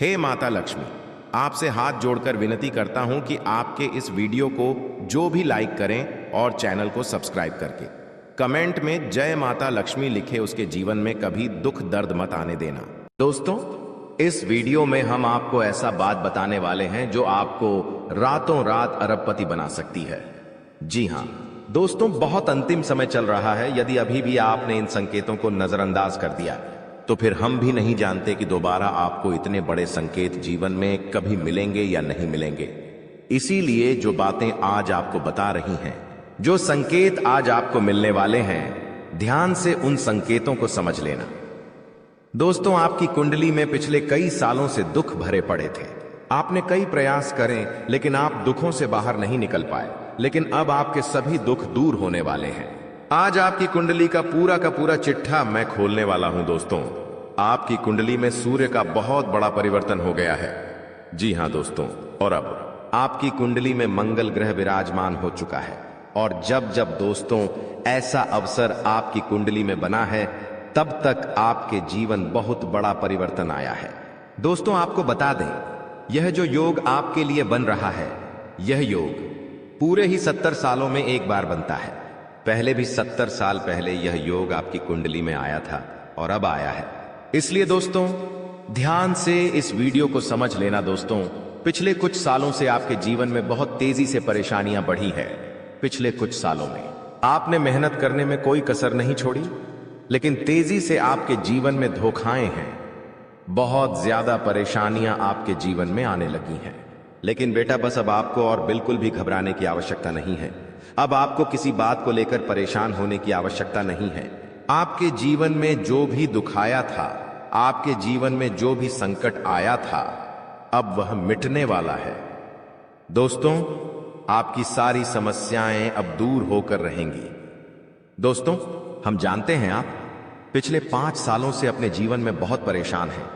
हे माता लक्ष्मी, आपसे हाथ जोड़कर विनती करता हूं कि आपके इस वीडियो को जो भी लाइक करें और चैनल को सब्सक्राइब करके कमेंट में जय माता लक्ष्मी लिखे, उसके जीवन में कभी दुख दर्द मत आने देना। दोस्तों, इस वीडियो में हम आपको ऐसा बात बताने वाले हैं जो आपको रातों रात अरबपति बना सकती है। जी हां दोस्तों, बहुत अंतिम समय चल रहा है। यदि अभी भी आपने इन संकेतों को नजरअंदाज कर दिया तो फिर हम भी नहीं जानते कि दोबारा आपको इतने बड़े संकेत जीवन में कभी मिलेंगे या नहीं मिलेंगे। इसीलिए जो बातें आज आपको बता रही हैं, जो संकेत आज आपको मिलने वाले हैं, ध्यान से उन संकेतों को समझ लेना। दोस्तों, आपकी कुंडली में पिछले कई सालों से दुख भरे पड़े थे। आपने कई प्रयास करें लेकिन आप दुखों से बाहर नहीं निकल पाए। लेकिन अब आपके सभी दुख दूर होने वाले हैं। आज आपकी कुंडली का पूरा चिट्ठा मैं खोलने वाला हूं। दोस्तों, आपकी कुंडली में सूर्य का बहुत बड़ा परिवर्तन हो गया है। जी हां दोस्तों, और अब आपकी कुंडली में मंगल ग्रह विराजमान हो चुका है। और जब जब दोस्तों ऐसा अवसर आपकी कुंडली में बना है, तब तक आपके जीवन बहुत बड़ा परिवर्तन आया है। दोस्तों, आपको बता दें, यह जो योग आपके लिए बन रहा है, यह योग पूरे ही 70 सालों में एक बार बनता है। पहले भी 70 साल पहले यह योग आपकी कुंडली में आया था और अब आया है। इसलिए दोस्तों, ध्यान से इस वीडियो को समझ लेना। दोस्तों, पिछले कुछ सालों से आपके जीवन में बहुत तेजी से परेशानियां बढ़ी है। पिछले कुछ सालों में आपने मेहनत करने में कोई कसर नहीं छोड़ी, लेकिन तेजी से आपके जीवन में धोखाएं हैं। बहुत ज्यादा परेशानियां आपके जीवन में आने लगी हैं। लेकिन बेटा, बस अब आपको और बिल्कुल भी घबराने की आवश्यकता नहीं है। अब आपको किसी बात को लेकर परेशान होने की आवश्यकता नहीं है। आपके जीवन में जो भी दुख आया था, आपके जीवन में जो भी संकट आया था, अब वह मिटने वाला है। दोस्तों, आपकी सारी समस्याएं अब दूर होकर रहेंगी। दोस्तों, हम जानते हैं आप पिछले 5 सालों से अपने जीवन में बहुत परेशान हैं।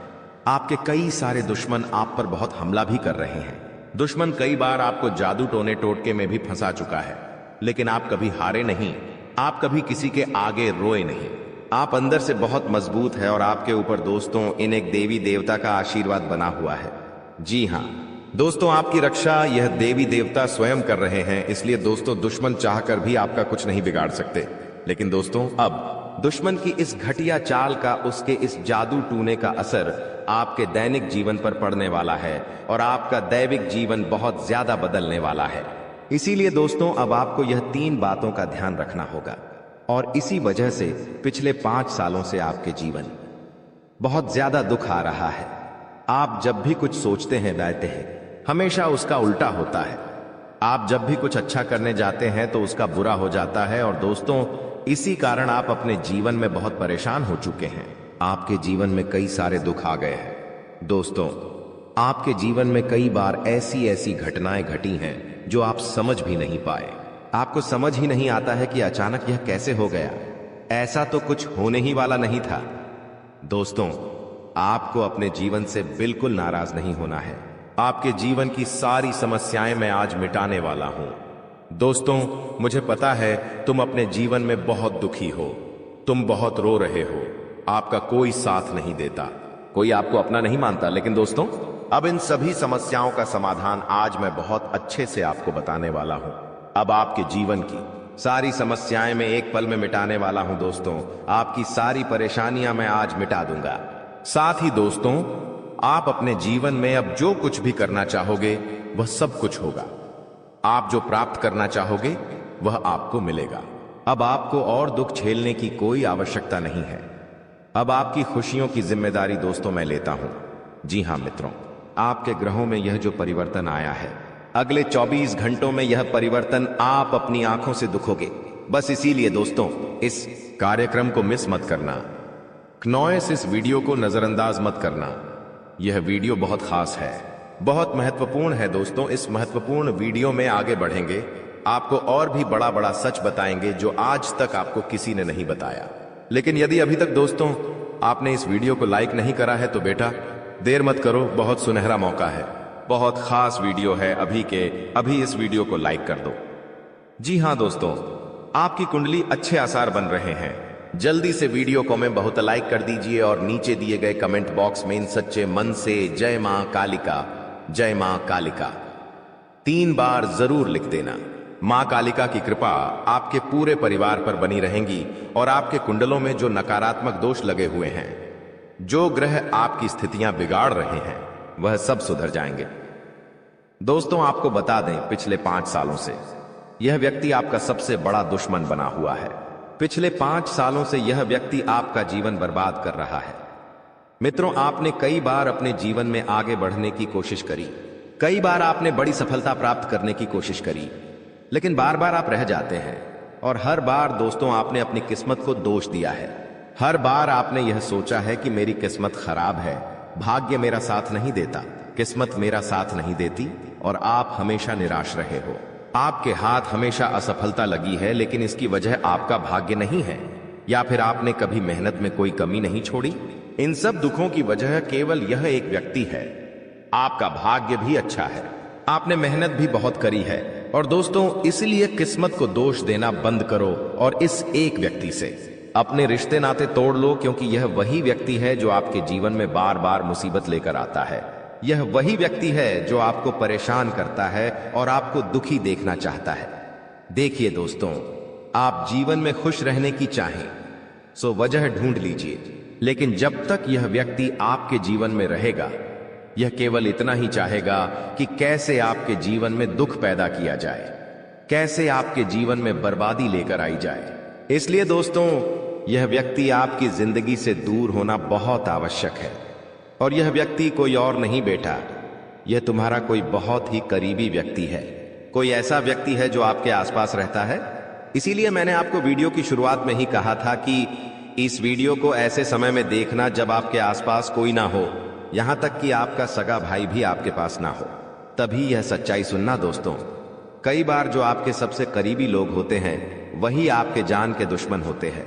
आपके कई सारे दुश्मन आप पर बहुत हमला भी कर रहे हैं। दुश्मन कई बार आपको जादू टोने टोटके में भी फंसा चुका है, लेकिन आप कभी हारे नहीं। आप कभी किसी के आगे रोए नहीं। आप अंदर से बहुत मजबूत है और आपके ऊपर दोस्तों इन एक देवी देवता का आशीर्वाद बना हुआ है। जी हां दोस्तों, आपकी रक्षा यह देवी देवता स्वयं कर रहे हैं। इसलिए दोस्तों, दुश्मन चाहकर भी आपका कुछ नहीं बिगाड़ सकते। लेकिन दोस्तों, अब दुश्मन की इस घटिया चाल का, उसके इस जादू टूने का असर आपके दैनिक जीवन पर पड़ने वाला है और आपका दैविक जीवन बहुत ज्यादा बदलने वाला है। इसीलिए दोस्तों, अब आपको यह 3 बातों का ध्यान रखना होगा। और इसी वजह से पिछले 5 सालों से आपके जीवन बहुत ज्यादा दुख आ रहा है। आप जब भी कुछ सोचते हैं, दायते हैं, हमेशा उसका उल्टा होता है। आप जब भी कुछ अच्छा करने जाते हैं तो उसका बुरा हो जाता है। और दोस्तों, इसी कारण आप अपने जीवन में बहुत परेशान हो चुके हैं। आपके जीवन में कई सारे दुख आ गए हैं। दोस्तों, आपके जीवन में कई बार ऐसी घटनाएं घटी हैं जो आप समझ भी नहीं पाए। आपको समझ ही नहीं आता है कि अचानक यह कैसे हो गया। ऐसा तो कुछ होने ही वाला नहीं था। दोस्तों, आपको अपने जीवन से बिल्कुल नाराज नहीं होना है। आपके जीवन की सारी समस्याएं मैं आज मिटाने वाला हूं। दोस्तों, मुझे पता है तुम अपने जीवन में बहुत दुखी हो। तुम बहुत रो रहे हो। आपका कोई साथ नहीं देता, कोई आपको अपना नहीं मानता। लेकिन दोस्तों, अब इन सभी समस्याओं का समाधान आज मैं बहुत अच्छे से आपको बताने वाला हूं। अब आपके जीवन की सारी समस्याएं मैं एक पल में मिटाने वाला हूं। दोस्तों, आपकी सारी परेशानियां मैं आज मिटा दूंगा। साथ ही दोस्तों, आप अपने जीवन में अब जो कुछ भी करना चाहोगे, वह सब कुछ होगा। आप जो प्राप्त करना चाहोगे, वह आपको मिलेगा। अब आपको और दुख झेलने की कोई आवश्यकता नहीं है। अब आपकी खुशियों की जिम्मेदारी दोस्तों मैं लेता हूं। जी हां मित्रों, आपके ग्रहों में यह जो परिवर्तन आया है, अगले 24 घंटों में यह परिवर्तन आप अपनी आंखों से दिखोगे। बस इसीलिए दोस्तों, इस कार्यक्रम को मिस मत करना। क्नॉयस इस वीडियो को नजरअंदाज मत करना। यह वीडियो बहुत खास है, बहुत महत्वपूर्ण है। दोस्तों, इस महत्वपूर्ण वीडियो में आगे बढ़ेंगे, आपको और भी बड़ा सच बताएंगे जो आज तक आपको किसी ने नहीं बताया। लेकिन यदि अभी तक दोस्तों आपने इस वीडियो को लाइक नहीं करा है तो बेटा देर मत करो, बहुत सुनहरा मौका है। बहुत खास वीडियो है, अभी इस वीडियो को लाइक कर दो। जी हां दोस्तों, आपकी कुंडली अच्छे आसार बन रहे हैं। जल्दी से वीडियो को में बहुत लाइक कर दीजिए और नीचे दिए गए कमेंट बॉक्स में इन सच्चे मन से जय मां कालिका, जय मां कालिका 3 बार जरूर लिख देना। मां कालिका की कृपा आपके पूरे परिवार पर बनी रहेंगी और आपके कुंडलों में जो नकारात्मक दोष लगे हुए हैं, जो ग्रह आपकी स्थितियां बिगाड़ रहे हैं, वह सब सुधर जाएंगे। दोस्तों, आपको बता दें, पिछले 5 सालों से यह व्यक्ति आपका सबसे बड़ा दुश्मन बना हुआ है। पिछले 5 सालों से यह व्यक्ति आपका जीवन बर्बाद कर रहा है। मित्रों, आपने कई बार अपने जीवन में आगे बढ़ने की कोशिश करी, कई बार आपने बड़ी सफलता प्राप्त करने की कोशिश करी, लेकिन बार बार आप रह जाते हैं। और हर बार दोस्तों आपने अपनी किस्मत को दोष दिया है। हर बार आपने यह सोचा है कि मेरी किस्मत खराब है, भाग्य मेरा साथ नहीं देता, किस्मत मेरा साथ नहीं देती, और आप हमेशा निराश रहे हो। आपके हाथ हमेशा असफलता लगी है, लेकिन इसकी वजह आपका भाग्य नहीं है, या फिर आपने कभी मेहनत में कोई कमी नहीं छोड़ी। इन सब दुखों की वजह केवल यह एक व्यक्ति है। आपका भाग्य भी अच्छा है, आपने मेहनत भी बहुत करी है। और दोस्तों, इसलिए किस्मत को दोष देना बंद करो और इस एक व्यक्ति से अपने रिश्ते नाते तोड़ लो, क्योंकि यह वही व्यक्ति है जो आपके जीवन में बार बार मुसीबत लेकर आता है। यह वही व्यक्ति है जो आपको परेशान करता है और आपको दुखी देखना चाहता है। देखिए दोस्तों, आप जीवन में खुश रहने की चाहें सो वजह ढूंढ लीजिए, लेकिन जब तक यह व्यक्ति आपके जीवन में रहेगा, यह केवल इतना ही चाहेगा कि कैसे आपके जीवन में दुख पैदा किया जाए, कैसे आपके जीवन में बर्बादी लेकर आई जाए। इसलिए दोस्तों, यह व्यक्ति आपकी जिंदगी से दूर होना बहुत आवश्यक है। और यह व्यक्ति कोई और नहीं बेटा, यह तुम्हारा कोई बहुत ही करीबी व्यक्ति है, कोई ऐसा व्यक्ति है जो आपके आसपास रहता है। इसीलिए मैंने आपको वीडियो की शुरुआत में ही कहा था कि इस वीडियो को ऐसे समय में देखना जब आपके आसपास कोई ना हो, यहां तक कि आपका सगा भाई भी आपके पास ना हो, तभी यह सच्चाई सुनना। दोस्तों, कई बार जो आपके सबसे करीबी लोग होते हैं वही आपके जान के दुश्मन होते हैं,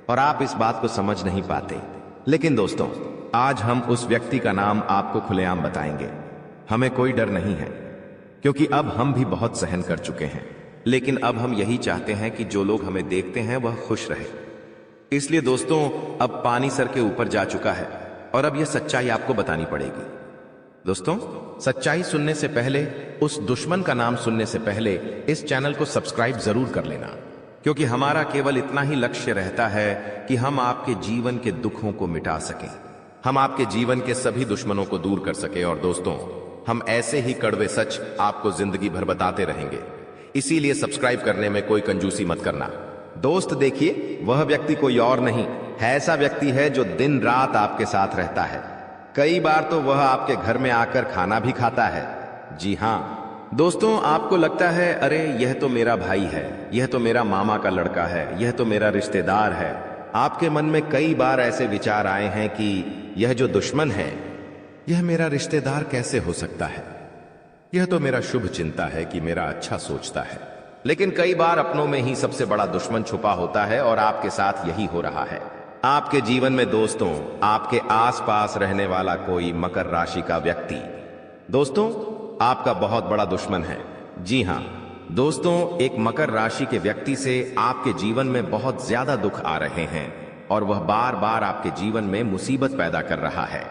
और आप इस बात को समझ नहीं पाते। लेकिन दोस्तों, आज हम उस व्यक्ति का नाम आपको खुलेआम बताएंगे। हमें कोई डर नहीं है, क्योंकि अब हम भी बहुत सहन कर चुके हैं। लेकिन अब हम यही चाहते हैं कि जो लोग हमें देखते हैं वह खुश रहे। इसलिए दोस्तों, अब पानी सर के ऊपर जा चुका है और अब यह सच्चाई आपको बतानी पड़ेगी। दोस्तों, सच्चाई सुनने से पहले, उस दुश्मन का नाम सुनने से पहले इस चैनल को सब्सक्राइब जरूर कर लेना, क्योंकि हमारा केवल इतना ही लक्ष्य रहता है कि हम आपके जीवन के दुखों को मिटा सकें, हम आपके जीवन के सभी दुश्मनों को दूर कर सके। और दोस्तों, हम ऐसे ही कड़वे सच आपको जिंदगी भर बताते रहेंगे। इसीलिए सब्सक्राइब करने में कोई कंजूसी मत करना। दोस्त देखिए, वह व्यक्ति कोई और नहीं है, ऐसा व्यक्ति है जो दिन रात आपके साथ रहता है। कई बार तो वह आपके घर में आकर खाना भी खाता है। जी हाँ दोस्तों, आपको लगता है अरे यह तो मेरा भाई है, यह तो मेरा मामा का लड़का है, यह तो मेरा रिश्तेदार है। आपके मन में कई बार ऐसे विचार आए हैं कि यह जो दुश्मन है, यह मेरा रिश्तेदार कैसे हो सकता है, यह तो मेरा शुभ चिंता है कि मेरा अच्छा सोचता है। लेकिन कई बार अपनों में ही सबसे बड़ा दुश्मन छुपा होता है, और आपके साथ यही हो रहा है। आपके जीवन में दोस्तों, आपके आसपास रहने वाला कोई मकर राशि का व्यक्ति दोस्तों आपका बहुत बड़ा दुश्मन है। जी हां दोस्तों, एक मकर राशि के व्यक्ति से आपके जीवन में बहुत ज्यादा दुख आ रहे हैं, और वह बार बार आपके जीवन में मुसीबत पैदा कर रहा है।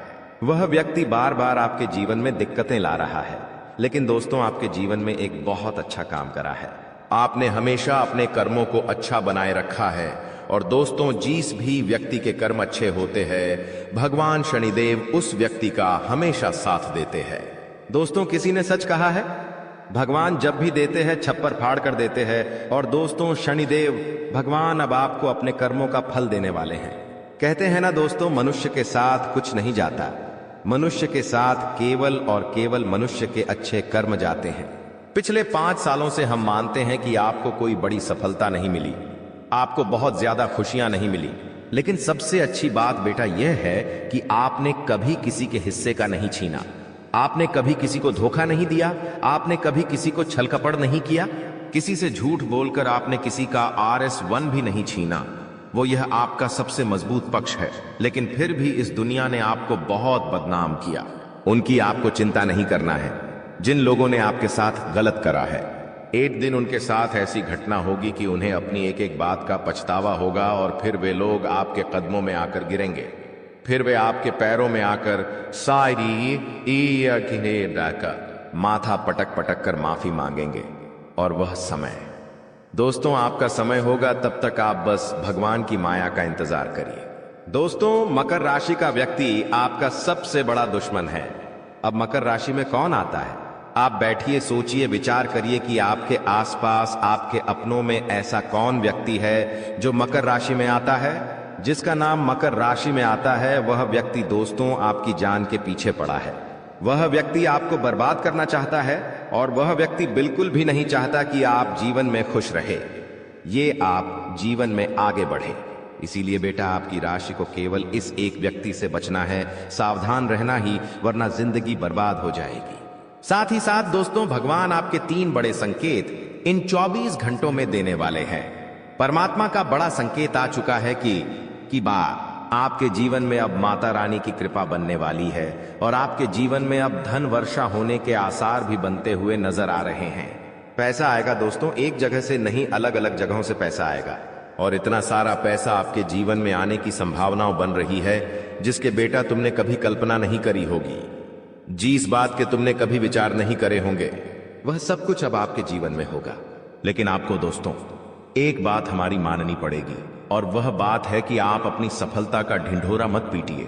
वह व्यक्ति बार बार आपके जीवन में दिक्कतें ला रहा है, लेकिन दोस्तों आपके जीवन में एक बहुत अच्छा काम करा है। आपने हमेशा अपने कर्मों को अच्छा बनाए रखा है। और दोस्तों, जिस भी व्यक्ति के कर्म अच्छे होते हैं, भगवान शनिदेव उस व्यक्ति का हमेशा साथ देते हैं। दोस्तों, किसी ने सच कहा है, भगवान जब भी देते हैं छप्पर फाड़ कर देते हैं। और दोस्तों, शनिदेव भगवान अब आपको अपने कर्मों का फल देने वाले हैं। कहते हैं ना दोस्तों, मनुष्य के साथ कुछ नहीं जाता, मनुष्य के साथ केवल और केवल मनुष्य के अच्छे कर्म जाते हैं। पिछले 5 सालों से हम मानते हैं कि आपको कोई बड़ी सफलता नहीं मिली, आपको बहुत ज्यादा खुशियां नहीं मिली, लेकिन सबसे अच्छी बात बेटा यह है कि आपने कभी किसी के हिस्से का नहीं छीना, आपने कभी किसी को धोखा नहीं दिया, आपने कभी किसी को छल कपट नहीं किया, किसी से झूठ बोलकर आपने किसी का RS1 भी नहीं छीना। वो यह आपका सबसे मजबूत पक्ष है। लेकिन फिर भी इस दुनिया ने आपको बहुत बदनाम किया। उनकी आपको चिंता नहीं करना है, जिन लोगों ने आपके साथ गलत करा है। एक दिन उनके साथ ऐसी घटना होगी कि उन्हें अपनी एक एक बात का पछतावा होगा और फिर वे लोग आपके कदमों में आकर गिरेंगे। फिर वे आपके पैरों में आकर सारी डाकर माथा पटक पटक कर माफी मांगेंगे। और वह समय दोस्तों आपका समय होगा, तब तक आप बस भगवान की माया का इंतजार करिए। दोस्तों मकर राशि का व्यक्ति आपका सबसे बड़ा दुश्मन है। अब मकर राशि में कौन आता है? आप बैठिए, सोचिए, विचार करिए कि आपके आसपास आपके अपनों में ऐसा कौन व्यक्ति है जो मकर राशि में आता है। जिसका नाम मकर राशि में आता है वह व्यक्ति दोस्तों आपकी जान के पीछे पड़ा है। वह व्यक्ति आपको बर्बाद करना चाहता है और वह व्यक्ति बिल्कुल भी नहीं चाहता कि आप जीवन में खुश रहे, ये आप जीवन में आगे बढ़े। इसीलिए बेटा आपकी राशि को केवल इस एक व्यक्ति से बचना है, सावधान रहना ही, वरना जिंदगी बर्बाद हो जाएगी। साथ ही साथ दोस्तों भगवान आपके 3 बड़े संकेत इन 24 घंटों में देने वाले हैं। परमात्मा का बड़ा संकेत आ चुका है कि बात आपके जीवन में अब माता रानी की कृपा बनने वाली है और आपके जीवन में अब धन वर्षा होने के आसार भी बनते हुए नजर आ रहे हैं। पैसा आएगा दोस्तों, एक जगह से नहीं, अलग अलग जगहों से पैसा आएगा और इतना सारा पैसा आपके जीवन में आने की संभावनाएं बन रही है जिसके बेटा तुमने कभी कल्पना नहीं करी होगी। जिस बात के तुमने कभी विचार नहीं करे होंगे वह सब कुछ अब आपके जीवन में होगा। लेकिन आपको दोस्तों एक बात हमारी माननी पड़ेगी और वह बात है कि आप अपनी सफलता का ढिंढोरा मत पीटिए।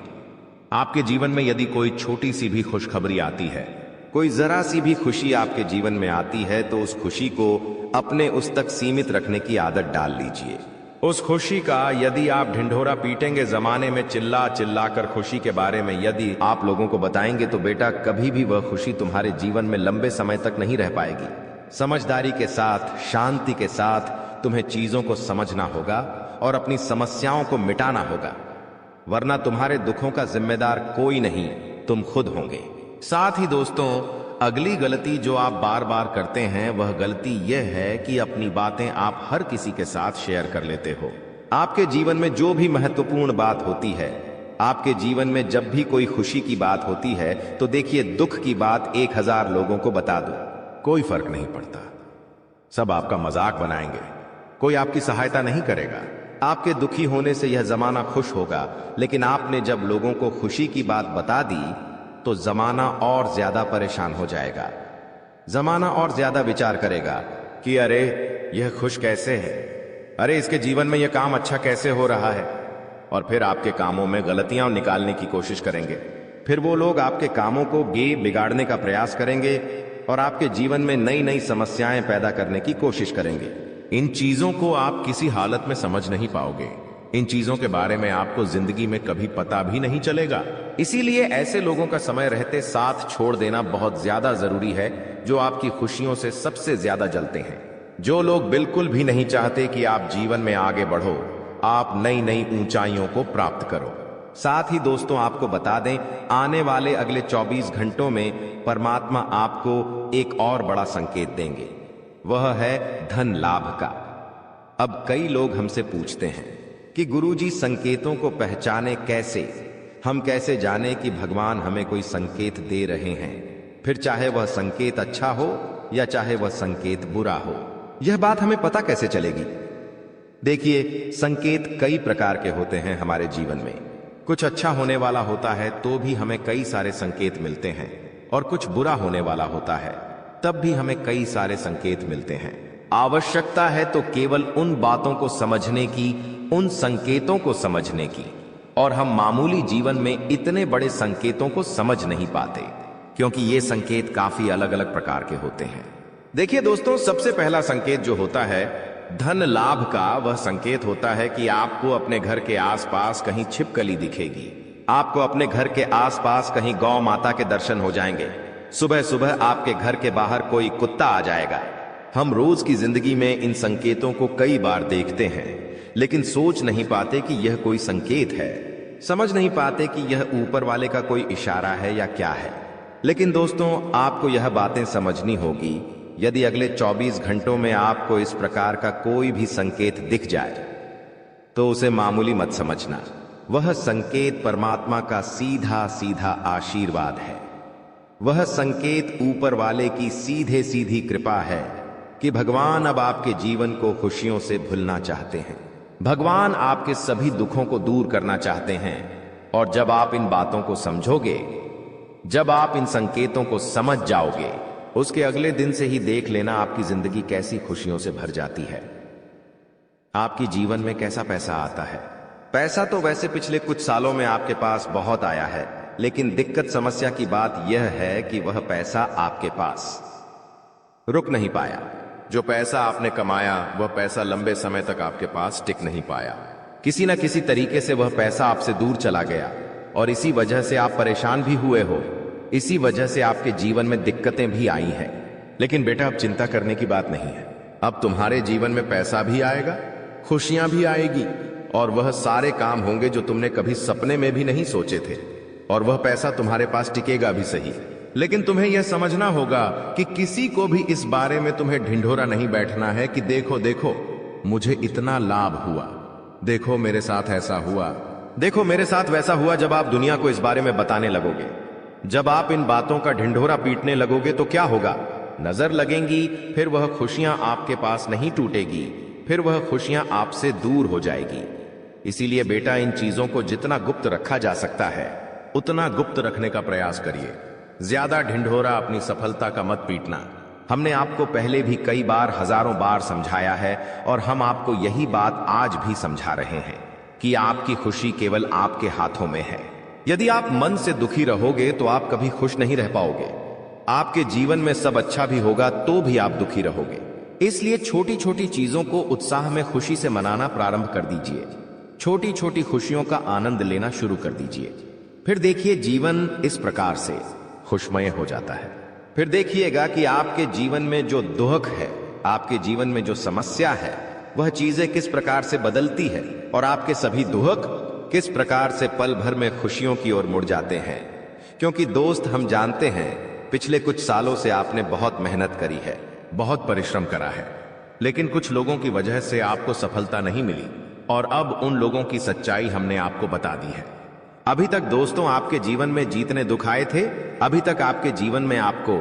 आपके जीवन में यदि कोई छोटी सी भी खुशखबरी आती है, कोई जरा सी भी खुशी आपके जीवन में आती है, तो उस खुशी को अपने उस तक सीमित रखने की आदत डाल लीजिए। उस खुशी का यदि आप ढिंढोरा पीटेंगे, जमाने में चिल्ला चिल्ला कर खुशी के बारे में यदि आप लोगों को बताएंगे, तो बेटा कभी भी वह खुशी तुम्हारे जीवन में लंबे समय तक नहीं रह पाएगी। समझदारी के साथ, शांति के साथ तुम्हें चीजों को समझना होगा और अपनी समस्याओं को मिटाना होगा, वरना तुम्हारे दुखों का जिम्मेदार कोई नहीं, तुम खुद होंगे। साथ ही दोस्तों अगली गलती जो आप बार बार करते हैं वह गलती यह है कि अपनी बातें आप हर किसी के साथ शेयर कर लेते हो। आपके जीवन में जो भी महत्वपूर्ण बात होती है, आपके जीवन में जब भी कोई खुशी की बात होती है, तो देखिए दुख की बात 1000 लोगों को बता दो, कोई फर्क नहीं पड़ता। सब आपका मजाक बनाएंगे, कोई आपकी सहायता नहीं करेगा। आपके दुखी होने से यह जमाना खुश होगा, लेकिन आपने जब लोगों को खुशी की बात बता दी तो जमाना और ज्यादा परेशान हो जाएगा। जमाना और ज्यादा विचार करेगा कि अरे यह खुश कैसे है, अरे इसके जीवन में यह काम अच्छा कैसे हो रहा है, और फिर आपके कामों में गलतियां निकालने की कोशिश करेंगे। फिर वो लोग आपके कामों को बिगाड़ने का प्रयास करेंगे और आपके जीवन में नई नई समस्याएं पैदा करने की कोशिश करेंगे। इन चीजों को आप किसी हालत में समझ नहीं पाओगे। इन चीजों के बारे में आपको जिंदगी में कभी पता भी नहीं चलेगा। इसीलिए ऐसे लोगों का समय रहते साथ छोड़ देना बहुत ज्यादा जरूरी है, जो आपकी खुशियों से सबसे ज्यादा जलते हैं। जो लोग बिल्कुल भी नहीं चाहते कि आप जीवन में आगे बढ़ो, आप नई नई ऊंचाइयों को प्राप्त करो। साथ ही दोस्तों आपको बता दें, आने वाले अगले 24 घंटों में परमात्मा आपको एक और बड़ा संकेत देंगे, वह है धन लाभ का। अब कई लोग हमसे पूछते हैं कि गुरुजी संकेतों को पहचाने कैसे, हम कैसे जाने कि भगवान हमें कोई संकेत दे रहे हैं, फिर चाहे वह संकेत अच्छा हो या चाहे वह संकेत बुरा हो, यह बात हमें पता कैसे चलेगी। देखिए संकेत कई प्रकार के होते हैं हमारे जीवन में। कुछ अच्छा होने वाला होता है तो भी हमें कई सारे संकेत मिलते हैं, और कुछ बुरा होने वाला होता है तब भी हमें कई सारे संकेत मिलते हैं। आवश्यकता है तो केवल उन बातों को समझने की, उन संकेतों को समझने की, और हम मामूली जीवन में इतने बड़े संकेतों को समझ नहीं पाते, क्योंकि ये संकेत काफी अलग अलग प्रकार के होते हैं। देखिए दोस्तों, सबसे पहला संकेत जो होता है धन लाभ का, वह संकेत होता है कि आपको अपने घर के आसपास कहीं छिपकली दिखेगी, आपको अपने घर के आसपास कहीं गौ माता के दर्शन हो जाएंगे, सुबह सुबह आपके घर के बाहर कोई कुत्ता आ जाएगा। हम रोज की जिंदगी में इन संकेतों को कई बार देखते हैं, लेकिन सोच नहीं पाते कि यह कोई संकेत है, समझ नहीं पाते कि यह ऊपर वाले का कोई इशारा है या क्या है। लेकिन दोस्तों आपको यह बातें समझनी होगी, यदि अगले 24 घंटों में आपको इस प्रकार का कोई भी संकेत दिख जाए तो उसे मामूली मत समझना। वह संकेत परमात्मा का सीधा सीधा आशीर्वाद है। वह संकेत ऊपर वाले की सीधे सीधी कृपा है कि भगवान अब आपके जीवन को खुशियों से भुलना चाहते हैं। भगवान आपके सभी दुखों को दूर करना चाहते हैं। और जब आप इन बातों को समझोगे, जब आप इन संकेतों को समझ जाओगे, उसके अगले दिन से ही देख लेना आपकी जिंदगी कैसी खुशियों से भर जाती है। आपकी जीवन में कैसा पैसा आता है। पैसा तो वैसे पिछले कुछ सालों में आपके पास बहुत आया है, लेकिन दिक्कत समस्या की बात यह है कि वह पैसा आपके पास रुक नहीं पाया। जो पैसा आपने कमाया वह पैसा लंबे समय तक आपके पास टिक नहीं पाया। किसी न किसी तरीके से वह पैसा आपसे दूर चला गया और इसी वजह से आप परेशान भी हुए हो। इसी वजह से आपके जीवन में दिक्कतें भी आई हैं। लेकिन बेटा, अब चिंता करने की बात नहीं है। अब तुम्हारे जीवन में पैसा भी आएगा, खुशियां भी आएगी, और वह सारे काम होंगे जो तुमने कभी सपने में भी नहीं सोचे थे। और वह पैसा तुम्हारे पास टिकेगा भी सही, लेकिन तुम्हें यह समझना होगा कि किसी को भी इस बारे में तुम्हें ढिंढोरा नहीं बैठना है कि देखो देखो मुझे इतना लाभ हुआ, देखो मेरे साथ ऐसा हुआ, देखो मेरे साथ वैसा हुआ। जब आप दुनिया को इस बारे में बताने लगोगे, जब आप इन बातों का ढिंढोरा पीटने लगोगे तो क्या होगा? नजर लगेंगी, फिर वह खुशियां आपके पास नहीं टूटेगी, फिर वह खुशियां आपसे दूर हो जाएगी। इसीलिए बेटा, इन चीजों को जितना गुप्त रखा जा सकता है उतना गुप्त रखने का प्रयास करिए। ज्यादा ढिंढोरा अपनी सफलता का मत पीटना। हमने आपको पहले भी कई बार, हजारों बार समझाया है और हम आपको यही बात आज भी समझा रहे हैं कि आपकी खुशी केवल आपके हाथों में है। यदि आप मन से दुखी रहोगे तो आप कभी खुश नहीं रह पाओगे। आपके जीवन में सब अच्छा भी होगा तो भी आप दुखी रहोगे। इसलिए छोटी छोटी चीजों को उत्साह में खुशी से मनाना प्रारंभ कर दीजिए। छोटी छोटी खुशियों का आनंद लेना शुरू कर दीजिए। फिर देखिए जीवन इस प्रकार से खुशमय हो जाता है। फिर देखिएगा कि आपके जीवन में जो दुख है, आपके जीवन में जो समस्या है, वह चीजें किस प्रकार से बदलती है और आपके सभी दुख किस प्रकार से पल भर में खुशियों की ओर मुड़ जाते हैं। क्योंकि दोस्त, हम जानते हैं पिछले कुछ सालों से आपने बहुत मेहनत करी है, बहुत परिश्रम करा है, लेकिन कुछ लोगों की वजह से आपको सफलता नहीं मिली, और अब उन लोगों की सच्चाई हमने आपको बता दी है। अभी तक दोस्तों आपके जीवन में जीतने दुख आए थे, अभी तक आपके जीवन में आपको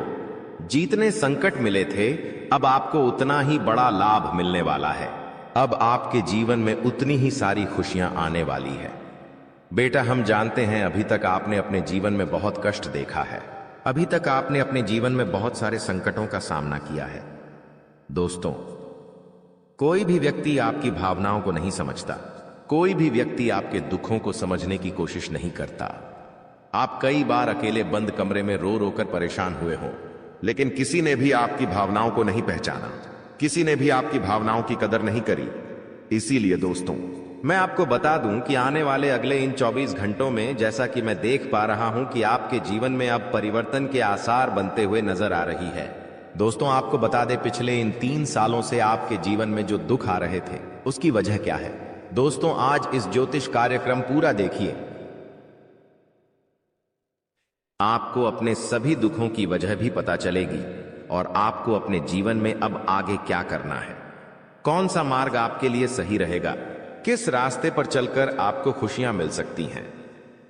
जीतने संकट मिले थे, अब आपको उतना ही बड़ा लाभ मिलने वाला है। अब आपके जीवन में उतनी ही सारी खुशियां आने वाली है। बेटा, हम जानते हैं अभी तक आपने अपने जीवन में बहुत कष्ट देखा है, अभी तक आपने अपने जीवन में बहुत सारे संकटों का सामना किया है। दोस्तों, कोई भी व्यक्ति आपकी भावनाओं को नहीं समझता, कोई भी व्यक्ति आपके दुखों को समझने की कोशिश नहीं करता। आप कई बार अकेले बंद कमरे में रो रो कर परेशान हुए हो, लेकिन किसी ने भी आपकी भावनाओं को नहीं पहचाना, किसी ने भी आपकी भावनाओं की कदर नहीं करी। इसीलिए दोस्तों, मैं आपको बता दूं कि आने वाले अगले इन 24 घंटों में, जैसा कि मैं देख पा रहा हूं कि आपके जीवन में अब परिवर्तन के आसार बनते हुए नजर आ रही है। दोस्तों, आपको बता दें, पिछले इन 3 सालों से आपके जीवन में जो दुख आ रहे थे, उसकी वजह क्या है? दोस्तों, आज इस ज्योतिष कार्यक्रम पूरा देखिए। आपको अपने सभी दुखों की वजह भी पता चलेगी और आपको अपने जीवन में अब आगे क्या करना है, कौन सा मार्ग आपके लिए सही रहेगा, किस रास्ते पर चलकर आपको खुशियां मिल सकती हैं।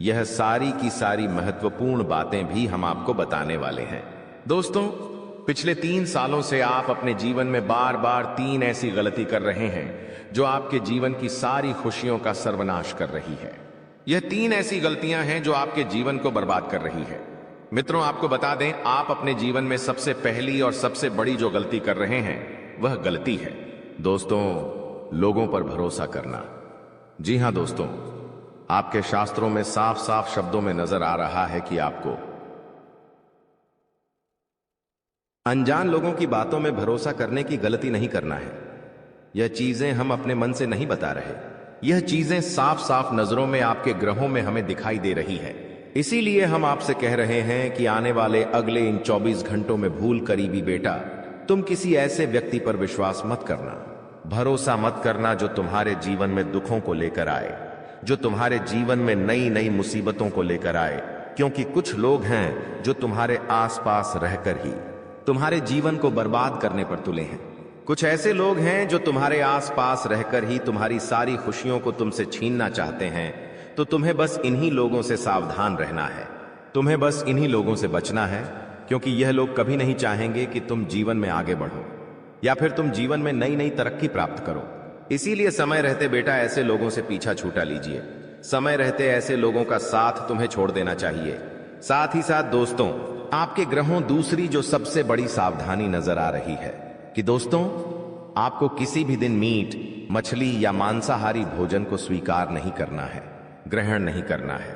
यह सारी की सारी महत्वपूर्ण बातें भी हम आपको बताने वाले हैं। दोस्तों, पिछले 3 सालों से आप अपने जीवन में बार बार 3 ऐसी गलती कर रहे हैं जो आपके जीवन की सारी खुशियों का सर्वनाश कर रही है। यह 3 ऐसी गलतियां हैं जो आपके जीवन को बर्बाद कर रही है। मित्रों, आपको बता दें, आप अपने जीवन में सबसे पहली और सबसे बड़ी जो गलती कर रहे हैं, वह गलती है दोस्तों, लोगों पर भरोसा करना। जी हां दोस्तों, आपके शास्त्रों में साफ साफ शब्दों में नजर आ रहा है कि आपको अनजान लोगों की बातों में भरोसा करने की गलती नहीं करना है। यह चीजें हम अपने मन से नहीं बता रहे, यह चीजें साफ साफ नजरों में आपके ग्रहों में हमें दिखाई दे रही है। इसीलिए हम आपसे कह रहे हैं कि आने वाले अगले इन 24 घंटों में भूल करी भी बेटा, तुम किसी ऐसे व्यक्ति पर विश्वास मत करना, भरोसा मत करना जो तुम्हारे जीवन में दुखों को लेकर आए, जो तुम्हारे जीवन में नई नई मुसीबतों को लेकर आए। क्योंकि कुछ लोग हैं जो तुम्हारे आसपास रहकर ही तुम्हारे जीवन को बर्बाद करने पर तुले हैं। कुछ ऐसे लोग हैं जो तुम्हारे आसपास रहकर ही तुम्हारी सारी खुशियों को तुमसे छीनना चाहते हैं। तो तुम्हें बस इन्हीं लोगों से सावधान रहना है, तुम्हें बस इन्हीं लोगों से बचना है, क्योंकि यह लोग कभी नहीं चाहेंगे कि तुम जीवन में आगे बढ़ो। या फिर तुम जीवन में नई नई तरक्की प्राप्त करो। इसीलिए समय रहते बेटा ऐसे लोगों से पीछा छूटा लीजिए। समय रहते ऐसे लोगों का साथ तुम्हें छोड़ देना चाहिए। साथ ही साथ दोस्तों, आपके ग्रहों दूसरी जो सबसे बड़ी सावधानी नजर आ रही है कि दोस्तों, आपको किसी भी दिन मीट, मछली या मांसाहारी भोजन को स्वीकार नहीं करना है, ग्रहण नहीं करना है।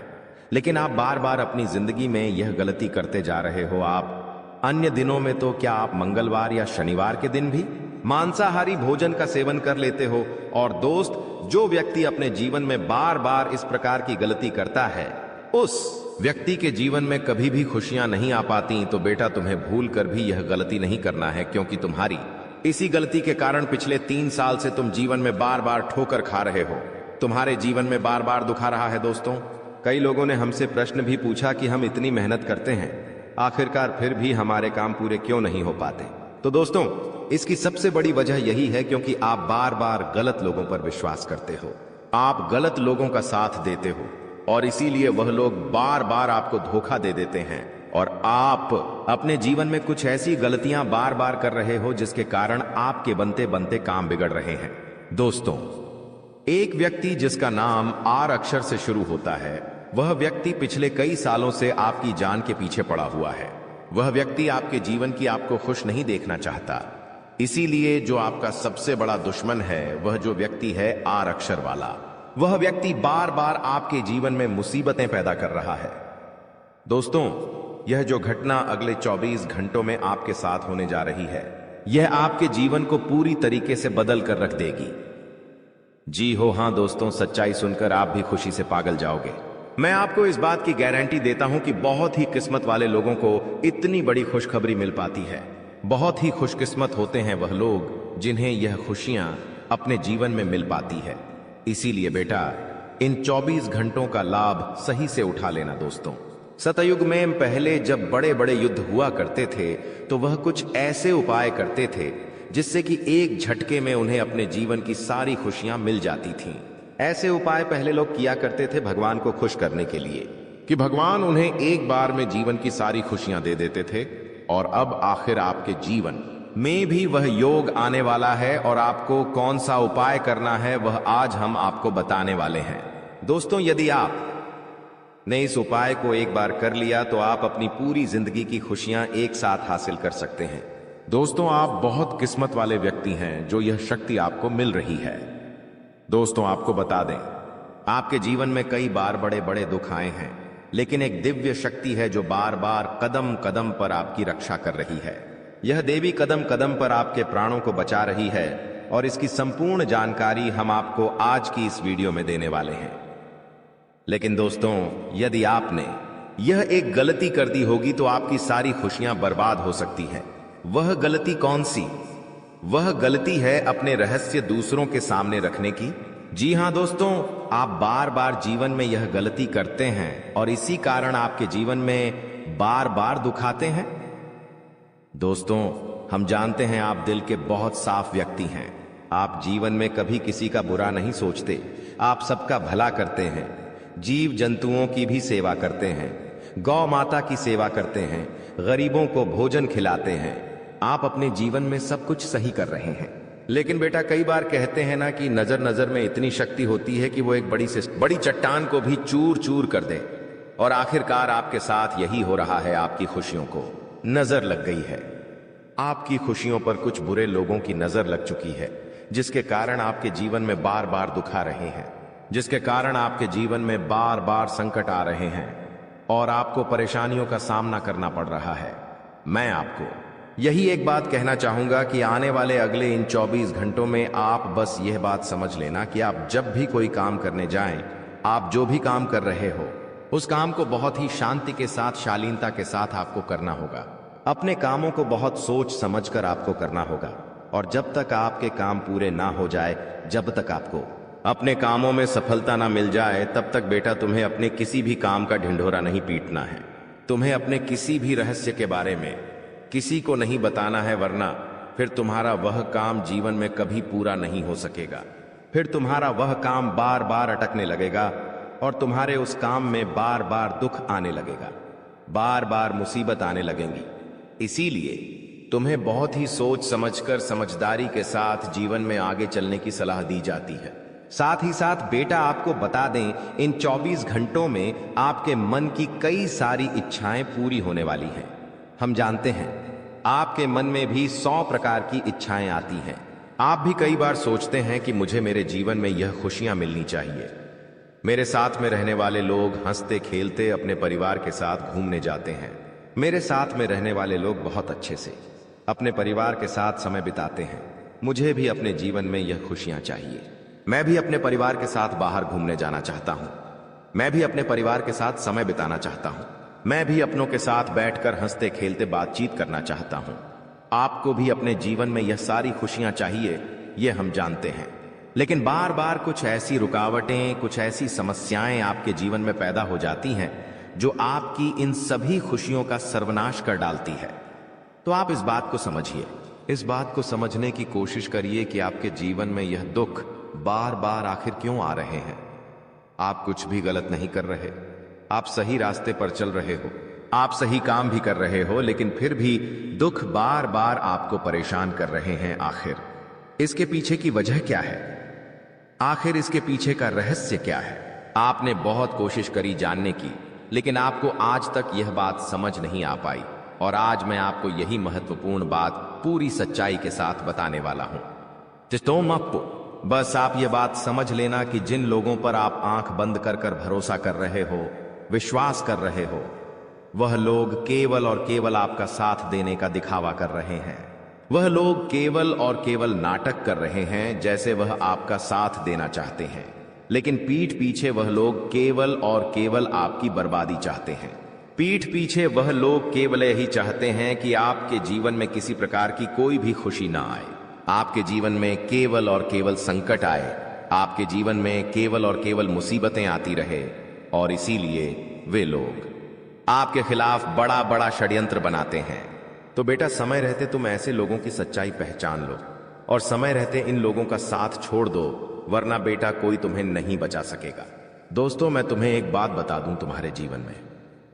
लेकिन आप बार बार अपनी जिंदगी में यह गलती करते जा रहे हो। आप अन्य दिनों में तो क्या आप मंगलवार या शनिवार के दिन भी मांसाहारी भोजन का सेवन कर लेते हो। और दोस्त, जो व्यक्ति अपने जीवन में बार बार इस प्रकार की गलती करता है, उस व्यक्ति के जीवन में कभी भी खुशियां नहीं आ पाती। तो बेटा तुम्हें भूल कर भी यह गलती नहीं करना है, क्योंकि तुम्हारी इसी गलती के कारण पिछले 3 साल से तुम जीवन में बार बार ठोकर खा रहे हो। तुम्हारे जीवन में बार बार दुखा रहा है। दोस्तों, कई लोगों ने हमसे प्रश्न भी पूछा कि हम इतनी मेहनत करते हैं, आखिरकार फिर भी हमारे काम पूरे क्यों नहीं हो पाते। तो दोस्तों, इसकी सबसे बड़ी वजह यही है क्योंकि आप बार बार गलत लोगों पर विश्वास करते हो, आप गलत लोगों का साथ देते हो, और इसीलिए वह लोग बार बार आपको धोखा दे देते हैं। और आप अपने जीवन में कुछ ऐसी गलतियां बार बार कर रहे हो जिसके कारण आपके बनते बनते काम बिगड़ रहे हैं। दोस्तों, एक व्यक्ति जिसका नाम आर अक्षर से शुरू होता है, वह व्यक्ति पिछले कई सालों से आपकी जान के पीछे पड़ा हुआ है। वह व्यक्ति आपके जीवन की आपको खुश नहीं देखना चाहता। इसीलिए जो आपका सबसे बड़ा दुश्मन है, वह जो व्यक्ति है आर अक्षर वाला, वह व्यक्ति बार बार आपके जीवन में मुसीबतें पैदा कर रहा है। दोस्तों, यह जो घटना अगले 24 घंटों में आपके साथ होने जा रही है, यह आपके जीवन को पूरी तरीके से बदल कर रख देगी। जी हो हां दोस्तों, सच्चाई सुनकर आप भी खुशी से पागल जाओगे। मैं आपको इस बात की गारंटी देता हूं कि बहुत ही किस्मत वाले लोगों को इतनी बड़ी खुशखबरी मिल पाती है। बहुत ही खुशकिस्मत होते हैं वह लोग जिन्हें यह खुशियां अपने जीवन में मिल पाती है। इसीलिए बेटा, इन 24 घंटों का लाभ सही से उठा लेना। दोस्तों, सतयुग में पहले जब बड़े बड़े युद्ध हुआ करते थे, तो वह कुछ ऐसे उपाय करते थे जिससे कि एक झटके में उन्हें अपने जीवन की सारी खुशियां मिल जाती थीं। ऐसे उपाय पहले लोग किया करते थे भगवान को खुश करने के लिए, कि भगवान उन्हें एक बार में जीवन की सारी खुशियां दे देते थे। और अब आखिर आपके जीवन में भी वह योग आने वाला है, और आपको कौन सा उपाय करना है वह आज हम आपको बताने वाले हैं। दोस्तों, यदि आप ने इस उपाय को एक बार कर लिया तो आप अपनी पूरी जिंदगी की खुशियां एक साथ हासिल कर सकते हैं। दोस्तों, आप बहुत किस्मत वाले व्यक्ति हैं जो यह शक्ति आपको मिल रही है। दोस्तों, आपको बता दें, आपके जीवन में कई बार बड़े बड़े दुख आए हैं, लेकिन एक दिव्य शक्ति है जो बार बार कदम कदम पर आपकी रक्षा कर रही है। यह देवी कदम कदम पर आपके प्राणों को बचा रही है, और इसकी संपूर्ण जानकारी हम आपको आज की इस वीडियो में देने वाले हैं। लेकिन दोस्तों, यदि आपने यह एक गलती कर दी होगी तो आपकी सारी खुशियां बर्बाद हो सकती हैं। वह गलती कौन सी? वह गलती है अपने रहस्य दूसरों के सामने रखने की। जी हां दोस्तों, आप बार बार जीवन में यह गलती करते हैं और इसी कारण आपके जीवन में बार बार दुख आते हैं। दोस्तों, हम जानते हैं आप दिल के बहुत साफ व्यक्ति हैं। आप जीवन में कभी किसी का बुरा नहीं सोचते, आप सबका भला करते हैं, जीव जंतुओं की भी सेवा करते हैं, गौ माता की सेवा करते हैं, गरीबों को भोजन खिलाते हैं। आप अपने जीवन में सब कुछ सही कर रहे हैं। लेकिन बेटा, कई बार कहते हैं ना कि नजर नजर में इतनी शक्ति होती है कि वो एक बड़ी चट्टान को भी चूर चूर कर दे। और आखिरकार आपके साथ यही हो रहा है। आपकी खुशियों को नजर लग गई है। आपकी खुशियों पर कुछ बुरे लोगों की नजर लग चुकी है, जिसके कारण आपके जीवन में बार बार दुख आ रहे हैं, जिसके कारण आपके जीवन में बार बार संकट आ रहे हैं और आपको परेशानियों का सामना करना पड़ रहा है। मैं आपको यही एक बात कहना चाहूंगा कि आने वाले अगले इन 24 घंटों में आप बस यह बात समझ लेना कि आप जब भी कोई काम करने जाएं, आप जो भी काम कर रहे हो, उस काम को बहुत ही शांति के साथ, शालीनता के साथ आपको करना होगा। अपने कामों को बहुत सोच समझकर आपको करना होगा। और जब तक आपके काम पूरे ना हो जाए, जब तक आपको अपने कामों में सफलता ना मिल जाए, तब तक बेटा तुम्हें अपने किसी भी काम का ढिंढोरा नहीं पीटना है। तुम्हें अपने किसी भी रहस्य के बारे में किसी को नहीं बताना है, वरना फिर तुम्हारा वह काम जीवन में कभी पूरा नहीं हो सकेगा। फिर तुम्हारा वह काम बार बार अटकने लगेगा और तुम्हारे उस काम में बार बार दुख आने लगेगा, बार बार मुसीबत आने लगेंगी। इसीलिए तुम्हें बहुत ही सोच समझकर समझदारी के साथ जीवन में आगे चलने की सलाह दी जाती है। साथ ही साथ बेटा आपको बता दें, इन 24 घंटों में आपके मन की कई सारी इच्छाएं पूरी होने वाली हैं। हम जानते हैं आपके मन में भी 100 प्रकार की इच्छाएं आती हैं। आप भी कई बार सोचते हैं कि मुझे मेरे जीवन में यह खुशियां मिलनी चाहिए, मेरे साथ में रहने वाले लोग हंसते खेलते अपने परिवार के साथ घूमने जाते हैं, मेरे साथ में रहने वाले लोग बहुत अच्छे से अपने परिवार के साथ समय बिताते हैं, मुझे भी अपने जीवन में यह खुशियां चाहिए। मैं भी अपने परिवार के साथ बाहर घूमने जाना चाहता हूं, मैं भी अपने परिवार के साथ समय बिताना चाहता हूं, मैं भी अपनों के साथ बैठकर हंसते खेलते बातचीत करना चाहता हूं। आपको भी अपने जीवन में यह सारी खुशियां चाहिए, यह हम जानते हैं। लेकिन बार बार कुछ ऐसी रुकावटें, कुछ ऐसी समस्याएं आपके जीवन में पैदा हो जाती हैं जो आपकी इन सभी खुशियों का सर्वनाश कर डालती है। तो आप इस बात को समझिए, इस बात को समझने की कोशिश करिए कि आपके जीवन में यह दुख बार बार आखिर क्यों आ रहे हैं। आप कुछ भी गलत नहीं कर रहे, आप सही रास्ते पर चल रहे हो, आप सही काम भी कर रहे हो, लेकिन फिर भी दुख बार बार आपको परेशान कर रहे हैं। आखिर इसके पीछे की वजह क्या है? आखिर इसके पीछे का रहस्य क्या है? आपने बहुत कोशिश करी जानने की, लेकिन आपको आज तक यह बात समझ नहीं आ पाई, और आज मैं आपको यही महत्वपूर्ण बात पूरी सच्चाई के साथ बताने वाला हूं। बस आप ये बात समझ लेना कि जिन लोगों पर आप आंख बंद कर कर भरोसा कर रहे हो, विश्वास कर रहे हो, वह लोग केवल और केवल आपका साथ देने का दिखावा कर रहे हैं। वह लोग केवल और केवल नाटक कर रहे हैं जैसे वह आपका साथ देना चाहते हैं, लेकिन पीठ पीछे वह लोग केवल और केवल आपकी बर्बादी चाहते हैं। पीठ पीछे वह लोग केवल यही चाहते हैं कि आपके जीवन में किसी प्रकार की कोई भी खुशी ना आए, आपके जीवन में केवल और केवल संकट आए, आपके जीवन में केवल और केवल मुसीबतें आती रहे, और इसीलिए वे लोग आपके खिलाफ बड़ा बड़ा षड्यंत्र बनाते हैं। तो बेटा, समय रहते तुम ऐसे लोगों की सच्चाई पहचान लो, और समय रहते इन लोगों का साथ छोड़ दो, वरना बेटा कोई तुम्हें नहीं बचा सकेगा। दोस्तों, मैं तुम्हें एक बात बता दूं, तुम्हारे जीवन में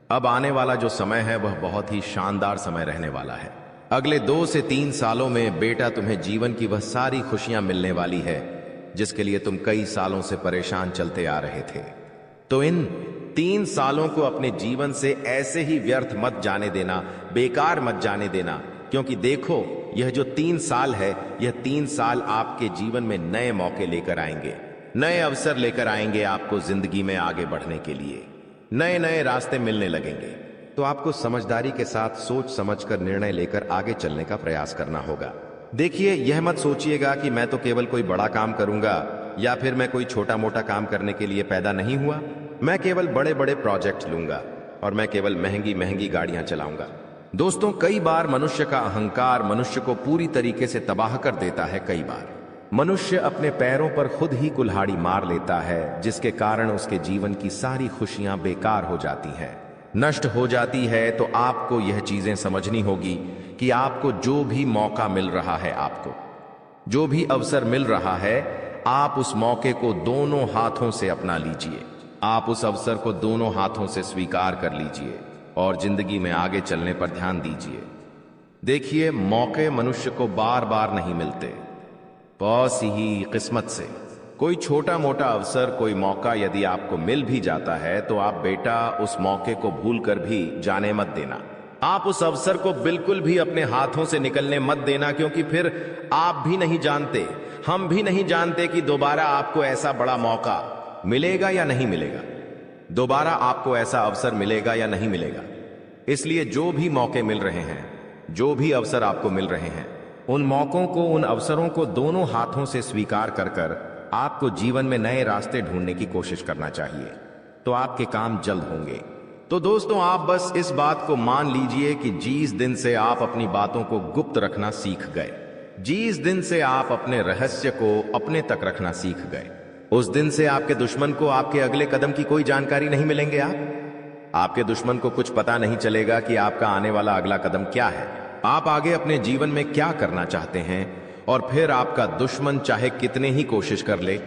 अब आने वाला जो समय है वह बहुत ही शानदार समय रहने वाला है। अगले 2 से 3 सालों में बेटा तुम्हें जीवन की वह सारी खुशियां मिलने वाली है जिसके लिए तुम कई सालों से परेशान चलते आ रहे थे। तो इन 3 सालों को अपने जीवन से ऐसे ही व्यर्थ मत जाने देना, बेकार मत जाने देना, क्योंकि देखो, यह जो 3 साल है, यह 3 साल आपके जीवन में नए मौके लेकर आएंगे, नए अवसर लेकर आएंगे आपको जिंदगी में आगे बढ़ने के लिए। नए नए रास्ते मिलने लगेंगे। तो आपको समझदारी के साथ सोच समझकर निर्णय लेकर आगे चलने का प्रयास करना होगा। देखिए, यह मत सोचिएगा कि मैं तो केवल कोई बड़ा काम करूंगा, या फिर मैं कोई छोटा मोटा काम करने के लिए पैदा नहीं हुआ, मैं केवल बड़े बड़े प्रोजेक्ट लूंगा, और मैं केवल महंगी महंगी गाड़ियां चलाऊंगा। दोस्तों, कई बार मनुष्य का अहंकार मनुष्य को पूरी तरीके से तबाह कर देता है। कई बार मनुष्य अपने पैरों पर खुद ही कुल्हाड़ी मार लेता है, जिसके कारण उसके जीवन की सारी खुशियां बेकार हो जाती हैं, नष्ट हो जाती है। तो आपको यह चीजें समझनी होगी कि आपको जो भी मौका मिल रहा है, आपको जो भी अवसर मिल रहा है, आप उस मौके को दोनों हाथों से अपना लीजिए। आप उस अवसर को दोनों हाथों से स्वीकार कर लीजिए और जिंदगी में आगे चलने पर ध्यान दीजिए। देखिए, मौके मनुष्य को बार बार नहीं मिलते, बस ही किस्मत से। कोई छोटा मोटा अवसर, कोई मौका यदि आपको मिल भी जाता है, तो आप बेटा उस मौके को भूलकर भी जाने मत देना। आप उस अवसर को बिल्कुल भी अपने हाथों से निकलने मत देना, क्योंकि फिर आप भी नहीं जानते, हम भी नहीं जानते कि दोबारा आपको ऐसा बड़ा मौका मिलेगा या नहीं मिलेगा, दोबारा आपको ऐसा अवसर मिलेगा या नहीं मिलेगा। इसलिए जो भी मौके मिल रहे हैं, जो भी अवसर आपको मिल रहे हैं, उन मौकों को, उन अवसरों को दोनों हाथों से स्वीकार कर कर आपको जीवन में नए रास्ते ढूंढने की कोशिश करना चाहिए। तो आपके काम जल्द होंगे। तो दोस्तों, आप बस इस बात को मान लीजिए कि जिस दिन से आप अपनी बातों को गुप्त रखना सीख गए, जिस दिन से आप अपने रहस्य को अपने तक रखना सीख गए, उस दिन से आपके दुश्मन को आपके अगले कदम की कोई जानकारी नहीं मिलेंगे। आपके दुश्मन को कुछ पता नहीं चलेगा कि आपका आने वाला अगला कदम क्या है, आप आगे अपने जीवन में क्या करना चाहते हैं। और फिर आपका दुश्मन चाहे कितने ही कोशिश कर ले,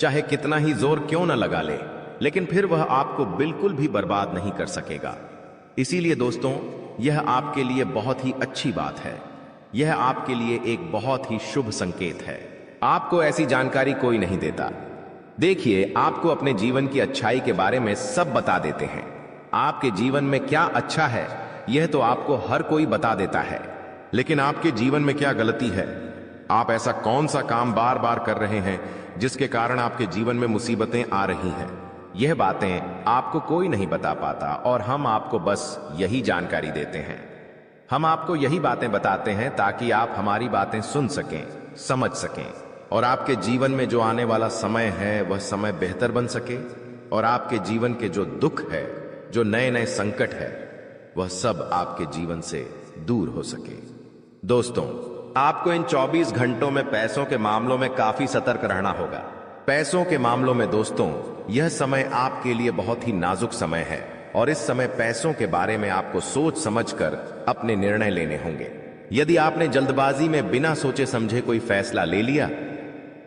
चाहे कितना ही जोर क्यों न लगा ले, लेकिन फिर वह आपको बिल्कुल भी बर्बाद नहीं कर सकेगा। इसीलिए दोस्तों, यह आपके लिए बहुत ही अच्छी बात है यह आपके लिए एक बहुत ही शुभ संकेत है। आपको ऐसी जानकारी कोई नहीं देता। देखिए, आपको अपने जीवन की अच्छाई के बारे में सब बता देते हैं। आपके जीवन में क्या अच्छा है यह तो आपको हर कोई बता देता है, लेकिन आपके जीवन में क्या गलती है? आप ऐसा कौन सा काम बार बार कर रहे हैं जिसके कारण आपके जीवन में मुसीबतें आ रही हैं? यह बातें आपको कोई नहीं बता पाता और हम आपको बस यही जानकारी देते हैं। हम आपको यही बातें बताते हैं ताकि आप हमारी बातें सुन सकें, समझ सकें और आपके जीवन में जो आने वाला समय है वह समय बेहतर बन सके और आपके जीवन के जो दुख है, जो नए नए संकट है, वह सब आपके जीवन से दूर हो सके। दोस्तों, आपको इन 24 घंटों में पैसों के मामलों में काफी सतर्क रहना होगा। पैसों के मामलों में दोस्तों, यह समय आपके लिए बहुत ही नाजुक समय है और इस समय पैसों के बारे में आपको सोच समझकर अपने निर्णय लेने होंगे। यदि आपने जल्दबाजी में बिना सोचे समझे कोई फैसला ले लिया,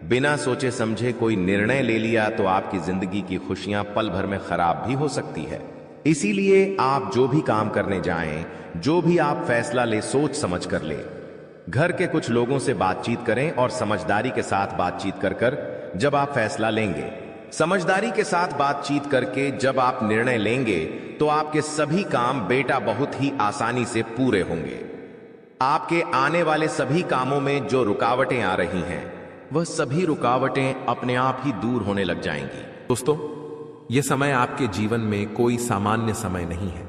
बिना सोचे समझे कोई निर्णय ले लिया, तो आपकी जिंदगी की खुशियां पल भर में खराब भी हो सकती है। इसीलिए आप जो भी काम करने जाएं, जो भी आप फैसला ले, सोच समझ कर ले। घर के कुछ लोगों से बातचीत करें और समझदारी के साथ बातचीत कर जब आप फैसला लेंगे, समझदारी के साथ बातचीत करके जब आप निर्णय लेंगे, तो आपके सभी काम बेटा बहुत ही आसानी से पूरे होंगे। आपके आने वाले सभी कामों में जो रुकावटें आ रही हैं, वह सभी रुकावटें अपने आप ही दूर होने लग जाएंगी। दोस्तों, यह समय आपके जीवन में कोई सामान्य समय नहीं है।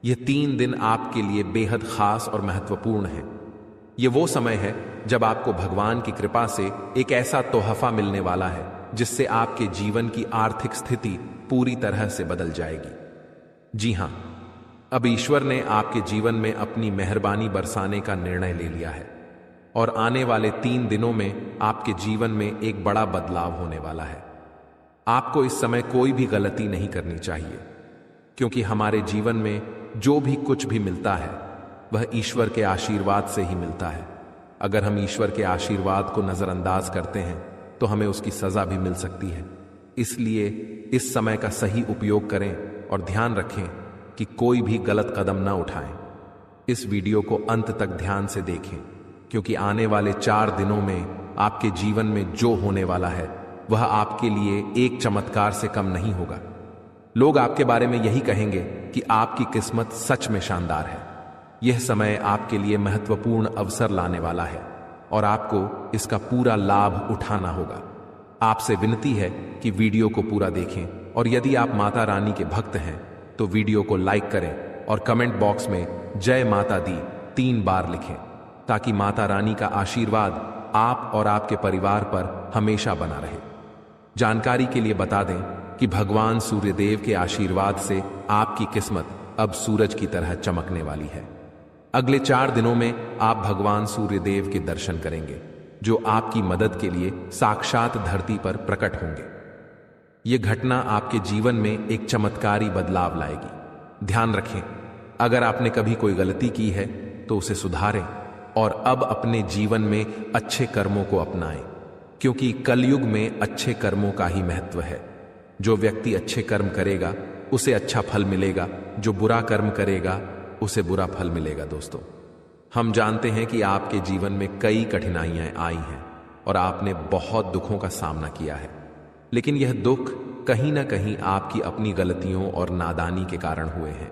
यह 3 दिन आपके लिए बेहद खास और महत्वपूर्ण है। यह वो समय है जब आपको भगवान की कृपा से एक ऐसा तोहफा मिलने वाला है जिससे आपके जीवन की आर्थिक स्थिति पूरी तरह से बदल जाएगी। जी हां, अब ईश्वर ने आपके जीवन में अपनी मेहरबानी बरसाने का निर्णय ले लिया है और आने वाले 3 दिनों में आपके जीवन में एक बड़ा बदलाव होने वाला है। आपको इस समय कोई भी गलती नहीं करनी चाहिए, क्योंकि हमारे जीवन में जो भी कुछ भी मिलता है वह ईश्वर के आशीर्वाद से ही मिलता है। अगर हम ईश्वर के आशीर्वाद को नजरअंदाज करते हैं तो हमें उसकी सजा भी मिल सकती है। इसलिए इस समय का सही उपयोग करें और ध्यान रखें कि कोई भी गलत कदम ना उठाएं। इस वीडियो को अंत तक ध्यान से देखें, क्योंकि आने वाले 4 दिनों में आपके जीवन में जो होने वाला है वह आपके लिए एक चमत्कार से कम नहीं होगा। लोग आपके बारे में यही कहेंगे कि आपकी किस्मत सच में शानदार है। यह समय आपके लिए महत्वपूर्ण अवसर लाने वाला है और आपको इसका पूरा लाभ उठाना होगा। आपसे विनती है कि वीडियो को पूरा देखें और यदि आप माता रानी के भक्त हैं तो वीडियो को लाइक करें और कमेंट बॉक्स में जय माता दी 3 बार लिखें, ताकि माता रानी का आशीर्वाद आप और आपके परिवार पर हमेशा बना रहे। जानकारी के लिए बता दें कि भगवान सूर्यदेव के आशीर्वाद से आपकी किस्मत अब सूरज की तरह चमकने वाली है। अगले 4 दिनों में आप भगवान सूर्यदेव के दर्शन करेंगे, जो आपकी मदद के लिए साक्षात धरती पर प्रकट होंगे। यह घटना आपके जीवन में एक चमत्कारी बदलाव लाएगी। ध्यान रखें, अगर आपने कभी कोई गलती की है तो उसे सुधारें और अब अपने जीवन में अच्छे कर्मों को अपनाएं, क्योंकि कलयुग में अच्छे कर्मों का ही महत्व है। जो व्यक्ति अच्छे कर्म करेगा उसे अच्छा फल मिलेगा, जो बुरा कर्म करेगा उसे बुरा फल मिलेगा। दोस्तों, हम जानते हैं कि आपके जीवन में कई कठिनाइयां आई हैं और आपने बहुत दुखों का सामना किया है, लेकिन यह दुख कहीं ना कहीं आपकी अपनी गलतियों और नादानी के कारण हुए हैं।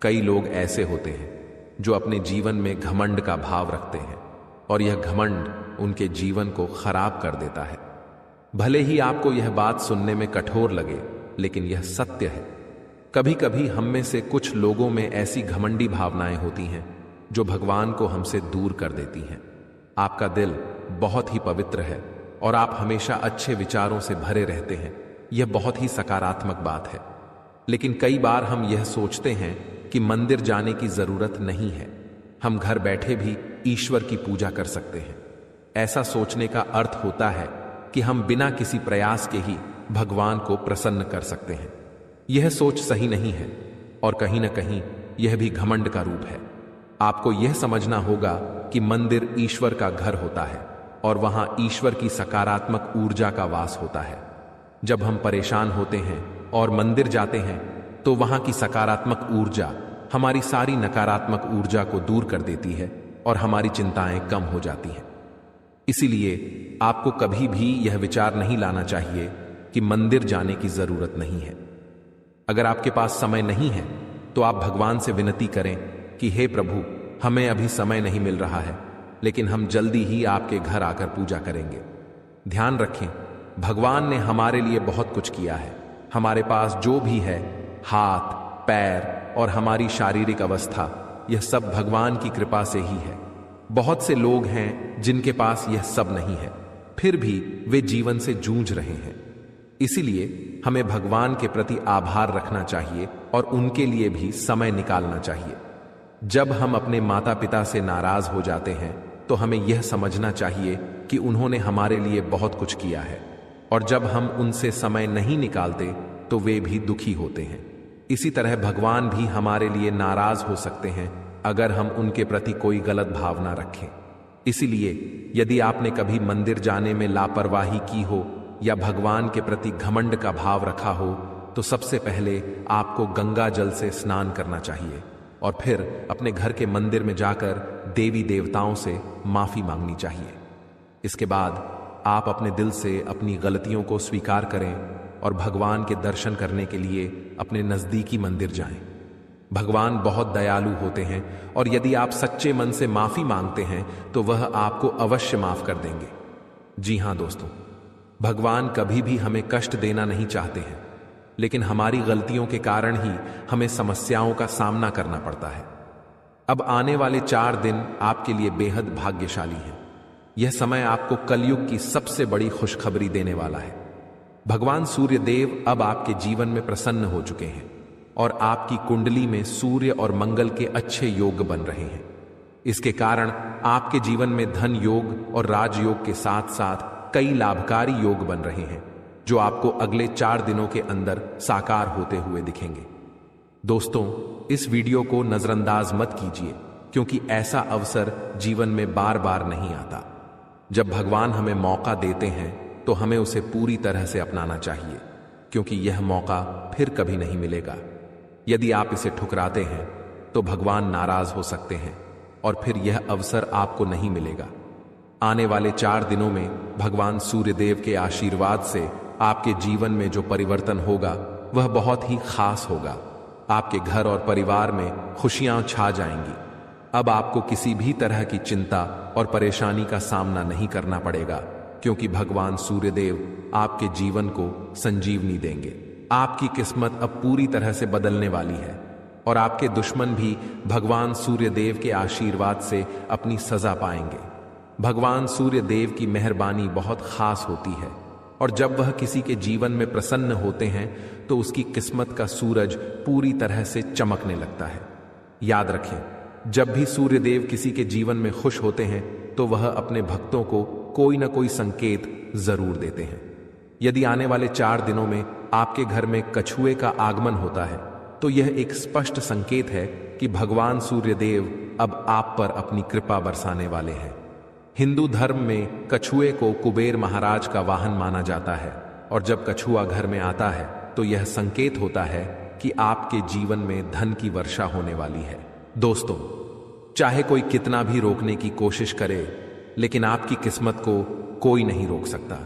कई लोग ऐसे होते हैं जो अपने जीवन में घमंड का भाव रखते हैं और यह घमंड उनके जीवन को खराब कर देता है। भले ही आपको यह बात सुनने में कठोर लगे, लेकिन यह सत्य है। कभी कभी हम में से कुछ लोगों में ऐसी घमंडी भावनाएं होती हैं जो भगवान को हमसे दूर कर देती हैं। आपका दिल बहुत ही पवित्र है और आप हमेशा अच्छे विचारों से भरे रहते हैं। यह बहुत ही सकारात्मक बात है, लेकिन कई बार हम यह सोचते हैं कि मंदिर जाने की जरूरत नहीं है, हम घर बैठे भी ईश्वर की पूजा कर सकते हैं। ऐसा सोचने का अर्थ होता है कि हम बिना किसी प्रयास के ही भगवान को प्रसन्न कर सकते हैं। यह सोच सही नहीं है और कहीं ना कहीं यह भी घमंड का रूप है। आपको यह समझना होगा कि मंदिर ईश्वर का घर होता है और वहां ईश्वर की सकारात्मक ऊर्जा का वास होता है। जब हम परेशान होते हैं और मंदिर जाते हैं तो वहां की सकारात्मक ऊर्जा हमारी सारी नकारात्मक ऊर्जा को दूर कर देती है और हमारी चिंताएं कम हो जाती हैं। इसीलिए आपको कभी भी यह विचार नहीं लाना चाहिए कि मंदिर जाने की जरूरत नहीं है। अगर आपके पास समय नहीं है तो आप भगवान से विनती करें कि हे प्रभु, हमें अभी समय नहीं मिल रहा है, लेकिन हम जल्दी ही आपके घर आकर पूजा करेंगे। ध्यान रखें, भगवान ने हमारे लिए बहुत कुछ किया है। हमारे पास जो भी है, हाथ, पैर और हमारी शारीरिक अवस्था, यह सब भगवान की कृपा से ही है। बहुत से लोग हैं जिनके पास यह सब नहीं है, फिर भी वे जीवन से जूझ रहे हैं। इसीलिए हमें भगवान के प्रति आभार रखना चाहिए और उनके लिए भी समय निकालना चाहिए। जब हम अपने माता पिता से नाराज हो जाते हैं तो हमें यह समझना चाहिए कि उन्होंने हमारे लिए बहुत कुछ किया है, और जब हम उनसे समय नहीं निकालते तो वे भी दुखी होते हैं। इसी तरह भगवान भी हमारे लिए नाराज हो सकते हैं अगर हम उनके प्रति कोई गलत भावना रखें। इसीलिए यदि आपने कभी मंदिर जाने में लापरवाही की हो या भगवान के प्रति घमंड का भाव रखा हो, तो सबसे पहले आपको गंगा जल से स्नान करना चाहिए और फिर अपने घर के मंदिर में जाकर देवी देवताओं से माफी मांगनी चाहिए। इसके बाद आप अपने दिल से अपनी गलतियों को स्वीकार करें और भगवान के दर्शन करने के लिए अपने नजदीकी मंदिर जाएं। भगवान बहुत दयालु होते हैं और यदि आप सच्चे मन से माफी मांगते हैं तो वह आपको अवश्य माफ कर देंगे। जी हां दोस्तों, भगवान कभी भी हमें कष्ट देना नहीं चाहते हैं, लेकिन हमारी गलतियों के कारण ही हमें समस्याओं का सामना करना पड़ता है। अब आने वाले 4 दिन आपके लिए बेहद भाग्यशाली हैं। यह समय आपको कलयुग की सबसे बड़ी खुशखबरी देने वाला है। भगवान सूर्य देव अब आपके जीवन में प्रसन्न हो चुके हैं और आपकी कुंडली में सूर्य और मंगल के अच्छे योग बन रहे हैं। इसके कारण आपके जीवन में धन योग और राजयोग के साथ साथ कई लाभकारी योग बन रहे हैं, जो आपको अगले 4 दिनों के अंदर साकार होते हुए दिखेंगे। दोस्तों, इस वीडियो को नजरअंदाज मत कीजिए, क्योंकि ऐसा अवसर जीवन में बार बार नहीं आता। जब भगवान हमें मौका देते हैं तो हमें उसे पूरी तरह से अपनाना चाहिए, क्योंकि यह मौका फिर कभी नहीं मिलेगा। यदि आप इसे ठुकराते हैं तो भगवान नाराज हो सकते हैं और फिर यह अवसर आपको नहीं मिलेगा। आने वाले 4 दिनों में भगवान सूर्यदेव के आशीर्वाद से आपके जीवन में जो परिवर्तन होगा वह बहुत ही खास होगा। आपके घर और परिवार में खुशियां छा जाएंगी। अब आपको किसी भी तरह की चिंता और परेशानी का सामना नहीं करना पड़ेगा, क्योंकि भगवान सूर्यदेव आपके जीवन को संजीवनी देंगे। आपकी किस्मत अब पूरी तरह से बदलने वाली है और आपके दुश्मन भी भगवान सूर्यदेव के आशीर्वाद से अपनी सजा पाएंगे। भगवान सूर्यदेव की मेहरबानी बहुत खास होती है और जब वह किसी के जीवन में प्रसन्न होते हैं तो उसकी किस्मत का सूरज पूरी तरह से चमकने लगता है। याद रखें, जब भी सूर्यदेव किसी के जीवन में खुश होते हैं तो वह अपने भक्तों को कोई ना कोई संकेत जरूर देते हैं। यदि आने वाले 4 दिनों में आपके घर में कछुए का आगमन होता है तो यह एक स्पष्ट संकेत है कि भगवान सूर्यदेव अब आप पर अपनी कृपा बरसाने वाले हैं। हिंदू धर्म में कछुए को कुबेर महाराज का वाहन माना जाता है और जब कछुआ घर में आता है तो यह संकेत होता है कि आपके जीवन में धन की वर्षा होने वाली है। दोस्तों, चाहे कोई कितना भी रोकने की कोशिश करे, लेकिन आपकी किस्मत को कोई नहीं रोक सकता।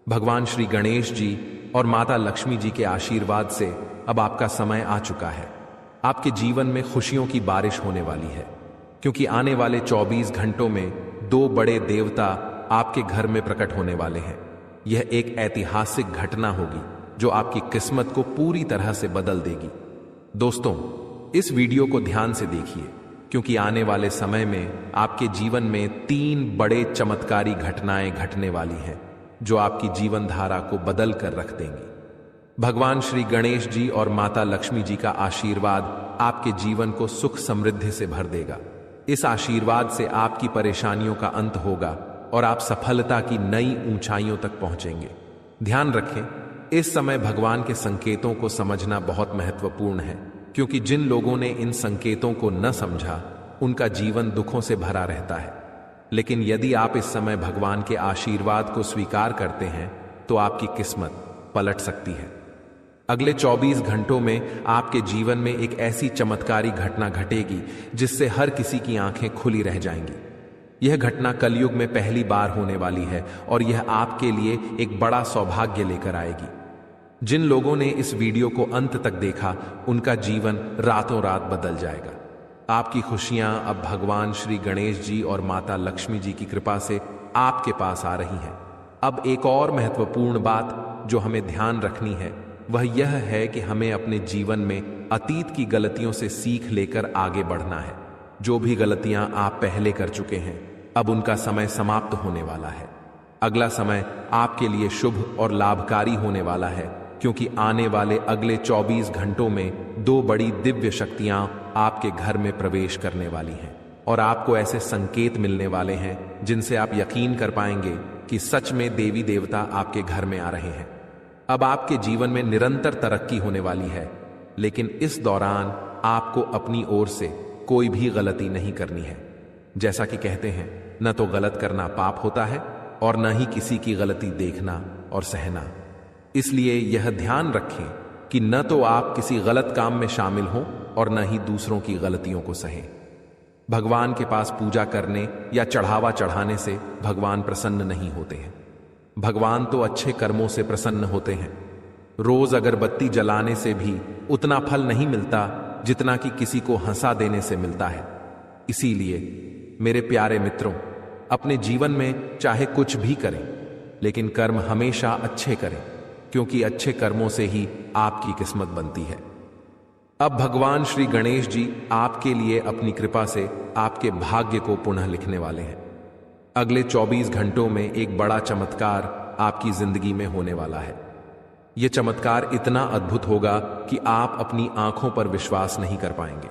भगवान श्री गणेश जी और माता लक्ष्मी जी के आशीर्वाद से अब आपका समय आ चुका है। आपके जीवन में खुशियों की बारिश होने वाली है, क्योंकि आने वाले 24 घंटों में 2 बड़े देवता आपके घर में प्रकट होने वाले हैं। यह एक ऐतिहासिक घटना होगी जो आपकी किस्मत को पूरी तरह से बदल देगी। दोस्तों, इस वीडियो को ध्यान से देखिए, क्योंकि आने वाले समय में आपके जीवन में 3 बड़े चमत्कारी घटनाएं घटने वाली हैं जो आपकी जीवन धारा को बदल कर रख देंगी। भगवान श्री गणेश जी और माता लक्ष्मी जी का आशीर्वाद आपके जीवन को सुख समृद्धि से भर देगा। इस आशीर्वाद से आपकी परेशानियों का अंत होगा और आप सफलता की नई ऊंचाइयों तक पहुंचेंगे। ध्यान रखें, इस समय भगवान के संकेतों को समझना बहुत महत्वपूर्ण है, क्योंकि जिन लोगों ने इन संकेतों को न समझा उनका जीवन दुखों से भरा रहता है। लेकिन यदि आप इस समय भगवान के आशीर्वाद को स्वीकार करते हैं तो आपकी किस्मत पलट सकती है। अगले 24 घंटों में आपके जीवन में एक ऐसी चमत्कारी घटना घटेगी जिससे हर किसी की आंखें खुली रह जाएंगी। यह घटना कलयुग में पहली बार होने वाली है और यह आपके लिए एक बड़ा सौभाग्य लेकर आएगी। जिन लोगों ने इस वीडियो को अंत तक देखा, उनका जीवन रातों रात बदल जाएगा। आपकी खुशियां अब भगवान श्री गणेश जी और माता लक्ष्मी जी की कृपा से आपके पास आ रही हैं। अब एक और महत्वपूर्ण बात जो हमें ध्यान रखनी है वह यह है कि हमें अपने जीवन में अतीत की गलतियों से सीख लेकर आगे बढ़ना है। जो भी गलतियां आप पहले कर चुके हैं, अब उनका समय समाप्त होने वाला है। अगला समय आपके लिए शुभ और लाभकारी होने वाला है, क्योंकि आने वाले अगले 24 घंटों में 2 बड़ी दिव्य शक्तियां आपके घर में प्रवेश करने वाली हैं और आपको ऐसे संकेत मिलने वाले हैं जिनसे आप यकीन कर पाएंगे कि सच में देवी देवता आपके घर में आ रहे हैं। अब आपके जीवन में निरंतर तरक्की होने वाली है, लेकिन इस दौरान आपको अपनी ओर से कोई भी गलती नहीं करनी है। जैसा कि कहते हैं, न तो गलत करना पाप होता है और न ही किसी की गलती देखना और सहना। इसलिए यह ध्यान रखें कि न तो आप किसी गलत काम में शामिल हों और न ही दूसरों की गलतियों को सहें। भगवान के पास पूजा करने या चढ़ावा चढ़ाने से भगवान प्रसन्न नहीं होते हैं। भगवान तो अच्छे कर्मों से प्रसन्न होते हैं। रोज अगरबत्ती जलाने से भी उतना फल नहीं मिलता जितना कि किसी को हंसा देने से मिलता है। इसीलिए मेरे प्यारे मित्रों, अपने जीवन में चाहे कुछ भी करें, लेकिन कर्म हमेशा अच्छे करें, क्योंकि अच्छे कर्मों से ही आपकी किस्मत बनती है। अब भगवान श्री गणेश जी आपके लिए अपनी कृपा से आपके भाग्य को पुनः लिखने वाले हैं। अगले 24 घंटों में एक बड़ा चमत्कार आपकी जिंदगी में होने वाला है। यह चमत्कार इतना अद्भुत होगा कि आप अपनी आंखों पर विश्वास नहीं कर पाएंगे।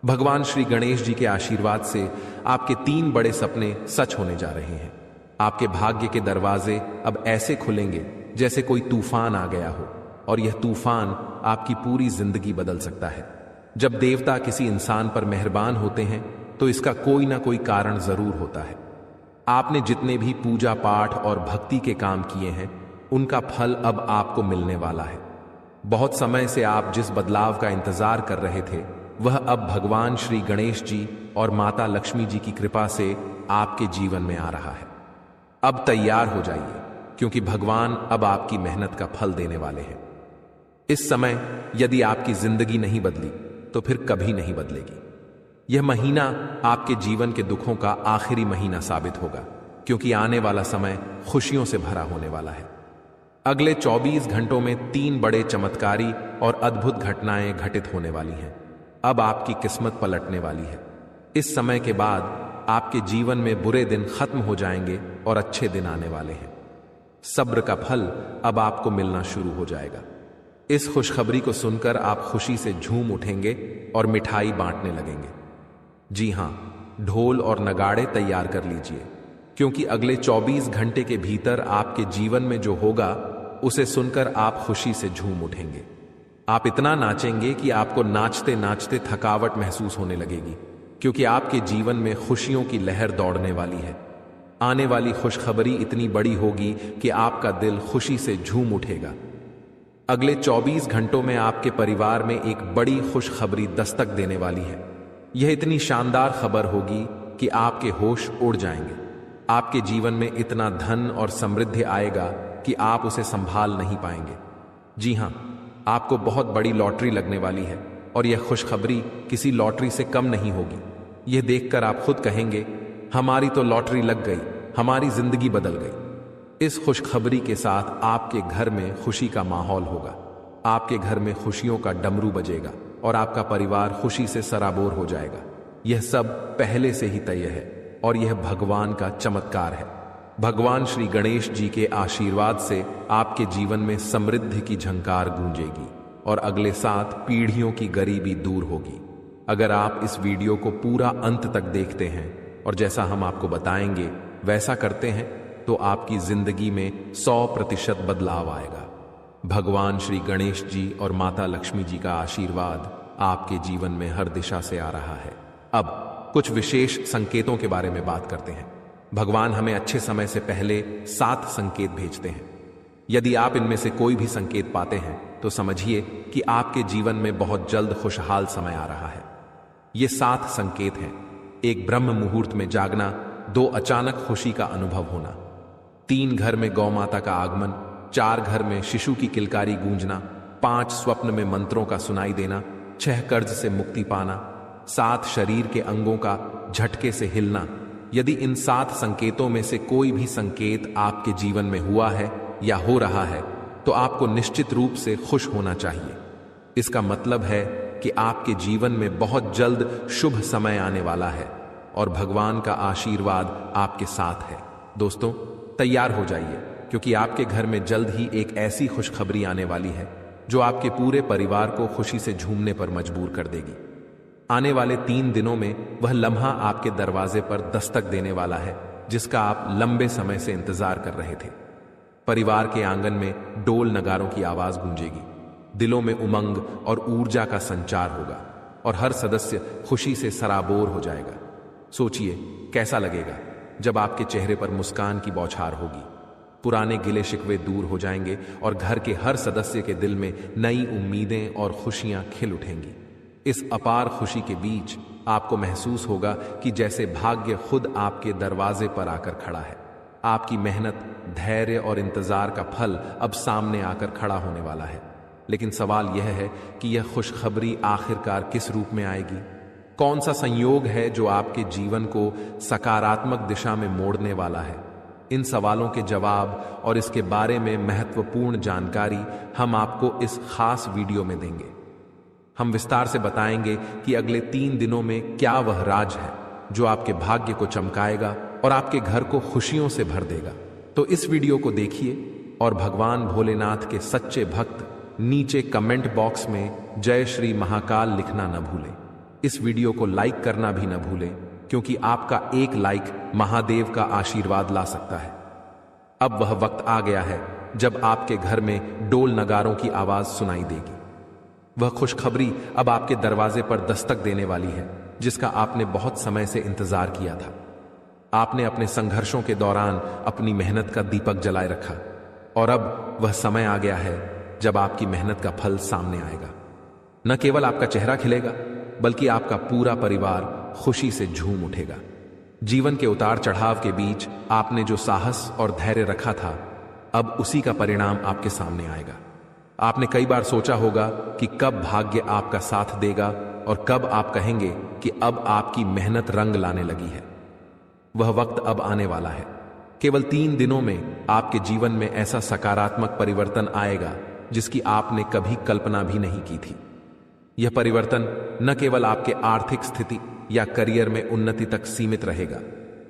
भगवान श्री गणेश जी के आशीर्वाद से आपके 3 बड़े सपने सच होने जा रहे हैं। आपके भाग्य के दरवाजे अब ऐसे खुलेंगे जैसे कोई तूफान आ गया हो, और यह तूफान आपकी पूरी जिंदगी बदल सकता है। जब देवता किसी इंसान पर मेहरबान होते हैं तो इसका कोई ना कोई कारण जरूर होता है। आपने जितने भी पूजा पाठ और भक्ति के काम किए हैं, उनका फल अब आपको मिलने वाला है। बहुत समय से आप जिस बदलाव का इंतजार कर रहे थे, वह अब भगवान श्री गणेश जी और माता लक्ष्मी जी की कृपा से आपके जीवन में आ रहा है। अब तैयार हो जाइए, क्योंकि भगवान अब आपकी मेहनत का फल देने वाले हैं। इस समय यदि आपकी जिंदगी नहीं बदली तो फिर कभी नहीं बदलेगी। यह महीना आपके जीवन के दुखों का आखिरी महीना साबित होगा, क्योंकि आने वाला समय खुशियों से भरा होने वाला है। अगले 24 घंटों में 3 बड़े चमत्कारी और अद्भुत घटनाएं घटित होने वाली हैं। अब आपकी किस्मत पलटने वाली है। इस समय के बाद आपके जीवन में बुरे दिन खत्म हो जाएंगे और अच्छे दिन आने वाले हैं। सब्र का फल अब आपको मिलना शुरू हो जाएगा। इस खुशखबरी को सुनकर आप खुशी से झूम उठेंगे और मिठाई बांटने लगेंगे। जी हां, ढोल और नगाड़े तैयार कर लीजिए, क्योंकि अगले 24 घंटे के भीतर आपके जीवन में जो होगा उसे सुनकर आप खुशी से झूम उठेंगे। आप इतना नाचेंगे कि आपको नाचते नाचते थकावट महसूस होने लगेगी, क्योंकि आपके जीवन में खुशियों की लहर दौड़ने वाली है। आने वाली खुशखबरी इतनी बड़ी होगी कि आपका दिल खुशी से झूम उठेगा। अगले 24 घंटों में आपके परिवार में एक बड़ी खुशखबरी दस्तक देने वाली है। यह इतनी शानदार खबर होगी कि आपके होश उड़ जाएंगे। आपके जीवन में इतना धन और समृद्धि आएगा कि आप उसे संभाल नहीं पाएंगे। जी हां, आपको बहुत बड़ी लॉटरी लगने वाली है, और यह खुशखबरी किसी लॉटरी से कम नहीं होगी। यह देखकर आप खुद कहेंगे, हमारी तो लॉटरी लग गई, हमारी जिंदगी बदल गई। इस खुशखबरी के साथ आपके घर में खुशी का माहौल होगा। आपके घर में खुशियों का डमरू बजेगा और आपका परिवार खुशी से सराबोर हो जाएगा। यह सब पहले से ही तय है और यह भगवान का चमत्कार है। भगवान श्री गणेश जी के आशीर्वाद से आपके जीवन में समृद्धि की झंकार गूंजेगी और अगले 7 पीढ़ियों की गरीबी दूर होगी। अगर आप इस वीडियो को पूरा अंत तक देखते हैं और जैसा हम आपको बताएंगे वैसा करते हैं, तो आपकी जिंदगी में 100% बदलाव आएगा। भगवान श्री गणेश जी और माता लक्ष्मी जी का आशीर्वाद आपके जीवन में हर दिशा से आ रहा है। अब कुछ विशेष संकेतों के बारे में बात करते हैं। भगवान हमें अच्छे समय से पहले 7 संकेत भेजते हैं। यदि आप इनमें से कोई भी संकेत पाते हैं तो समझिए कि आपके जीवन में बहुत जल्द खुशहाल समय आ रहा है। ये 7 संकेत हैं। 1 ब्रह्म मुहूर्त में जागना, 2 अचानक खुशी का अनुभव होना, 3 घर में गौ माता का आगमन, 4 घर में शिशु की किलकारी गूंजना, 5 स्वप्न में मंत्रों का सुनाई देना, 6 कर्ज से मुक्ति पाना, 7 शरीर के अंगों का झटके से हिलना। यदि इन 7 संकेतों में से कोई भी संकेत आपके जीवन में हुआ है या हो रहा है तो आपको निश्चित रूप से खुश होना चाहिए। इसका मतलब है कि आपके जीवन में बहुत जल्द शुभ समय आने वाला है और भगवान का आशीर्वाद आपके साथ है। दोस्तों, तैयार हो जाइए, क्योंकि आपके घर में जल्द ही एक ऐसी खुशखबरी आने वाली है जो आपके पूरे परिवार को खुशी से झूमने पर मजबूर कर देगी। आने वाले 3 दिनों में वह लम्हा आपके दरवाजे पर दस्तक देने वाला है जिसका आप लंबे समय से इंतजार कर रहे थे। परिवार के आंगन में डोल नगारों की आवाज गूंजेगी, दिलों में उमंग और ऊर्जा का संचार होगा और हर सदस्य खुशी से सराबोर हो जाएगा। सोचिए कैसा लगेगा जब आपके चेहरे पर मुस्कान की बौछार होगी। पुराने गिले शिकवे दूर हो जाएंगे और घर के हर सदस्य के दिल में नई उम्मीदें और खुशियां खिल उठेंगी। इस अपार खुशी के बीच आपको महसूस होगा कि जैसे भाग्य खुद आपके दरवाजे पर आकर खड़ा है। आपकी मेहनत, धैर्य और इंतजार का फल अब सामने आकर खड़ा होने वाला है। लेकिन सवाल यह है कि यह खुशखबरी आखिरकार किस रूप में आएगी? कौन सा संयोग है जो आपके जीवन को सकारात्मक दिशा में मोड़ने वाला है? इन सवालों के जवाब और इसके बारे में महत्वपूर्ण जानकारी हम आपको इस खास वीडियो में देंगे। हम विस्तार से बताएंगे कि अगले 3 दिनों में क्या वह राज है जो आपके भाग्य को चमकाएगा और आपके घर को खुशियों से भर देगा। तो इस वीडियो को देखिए और भगवान भोलेनाथ के सच्चे भक्त नीचे कमेंट बॉक्स में जय श्री महाकाल लिखना न भूलें। इस वीडियो को लाइक करना भी न भूलें, क्योंकि आपका एक लाइक महादेव का आशीर्वाद ला सकता है। अब वह वक्त आ गया है जब आपके घर में डोल नगारों की आवाज सुनाई देगी। वह खुशखबरी अब आपके दरवाजे पर दस्तक देने वाली है जिसका आपने बहुत समय से इंतजार किया था। आपने अपने संघर्षों के दौरान अपनी मेहनत का दीपक जलाए रखा और अब वह समय आ गया है जब आपकी मेहनत का फल सामने आएगा। न केवल आपका चेहरा खिलेगा बल्कि आपका पूरा परिवार खुशी से झूम उठेगा। जीवन के उतार चढ़ाव के बीच आपने जो साहस और धैर्य रखा था, अब उसी का परिणाम आपके सामने आएगा। आपने कई बार सोचा होगा कि कब भाग्य आपका साथ देगा और कब आप कहेंगे कि अब आपकी मेहनत रंग लाने लगी है। वह वक्त अब आने वाला है। केवल 3 दिनों में आपके जीवन में ऐसा सकारात्मक परिवर्तन आएगा जिसकी आपने कभी कल्पना भी नहीं की थी। यह परिवर्तन न केवल आपके आर्थिक स्थिति या करियर में उन्नति तक सीमित रहेगा,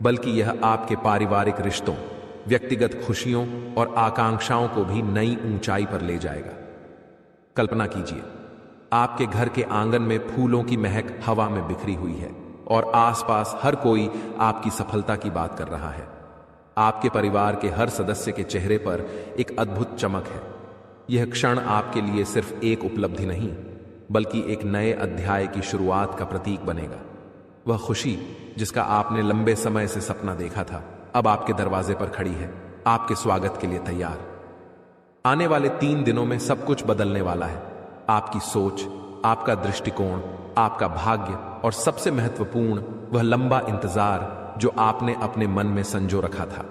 बल्कि यह आपके पारिवारिक रिश्तों, व्यक्तिगत खुशियों और आकांक्षाओं को भी नई ऊंचाई पर ले जाएगा। कल्पना कीजिए, आपके घर के आंगन में फूलों की महक हवा में बिखरी हुई है और आसपास हर कोई आपकी सफलता की बात कर रहा है। आपके परिवार के हर सदस्य के चेहरे पर एक अद्भुत चमक है। यह क्षण आपके लिए सिर्फ एक उपलब्धि नहीं, बल्कि एक नए अध्याय की शुरुआत का प्रतीक बनेगा। वह खुशी जिसका आपने लंबे समय से सपना देखा था, अब आपके दरवाजे पर खड़ी है, आपके स्वागत के लिए तैयार। आने वाले 3 दिनों में सब कुछ बदलने वाला है। आपकी सोच, आपका दृष्टिकोण, आपका भाग्य और सबसे महत्वपूर्ण वह लंबा इंतजार जो आपने अपने मन में संजो रखा था।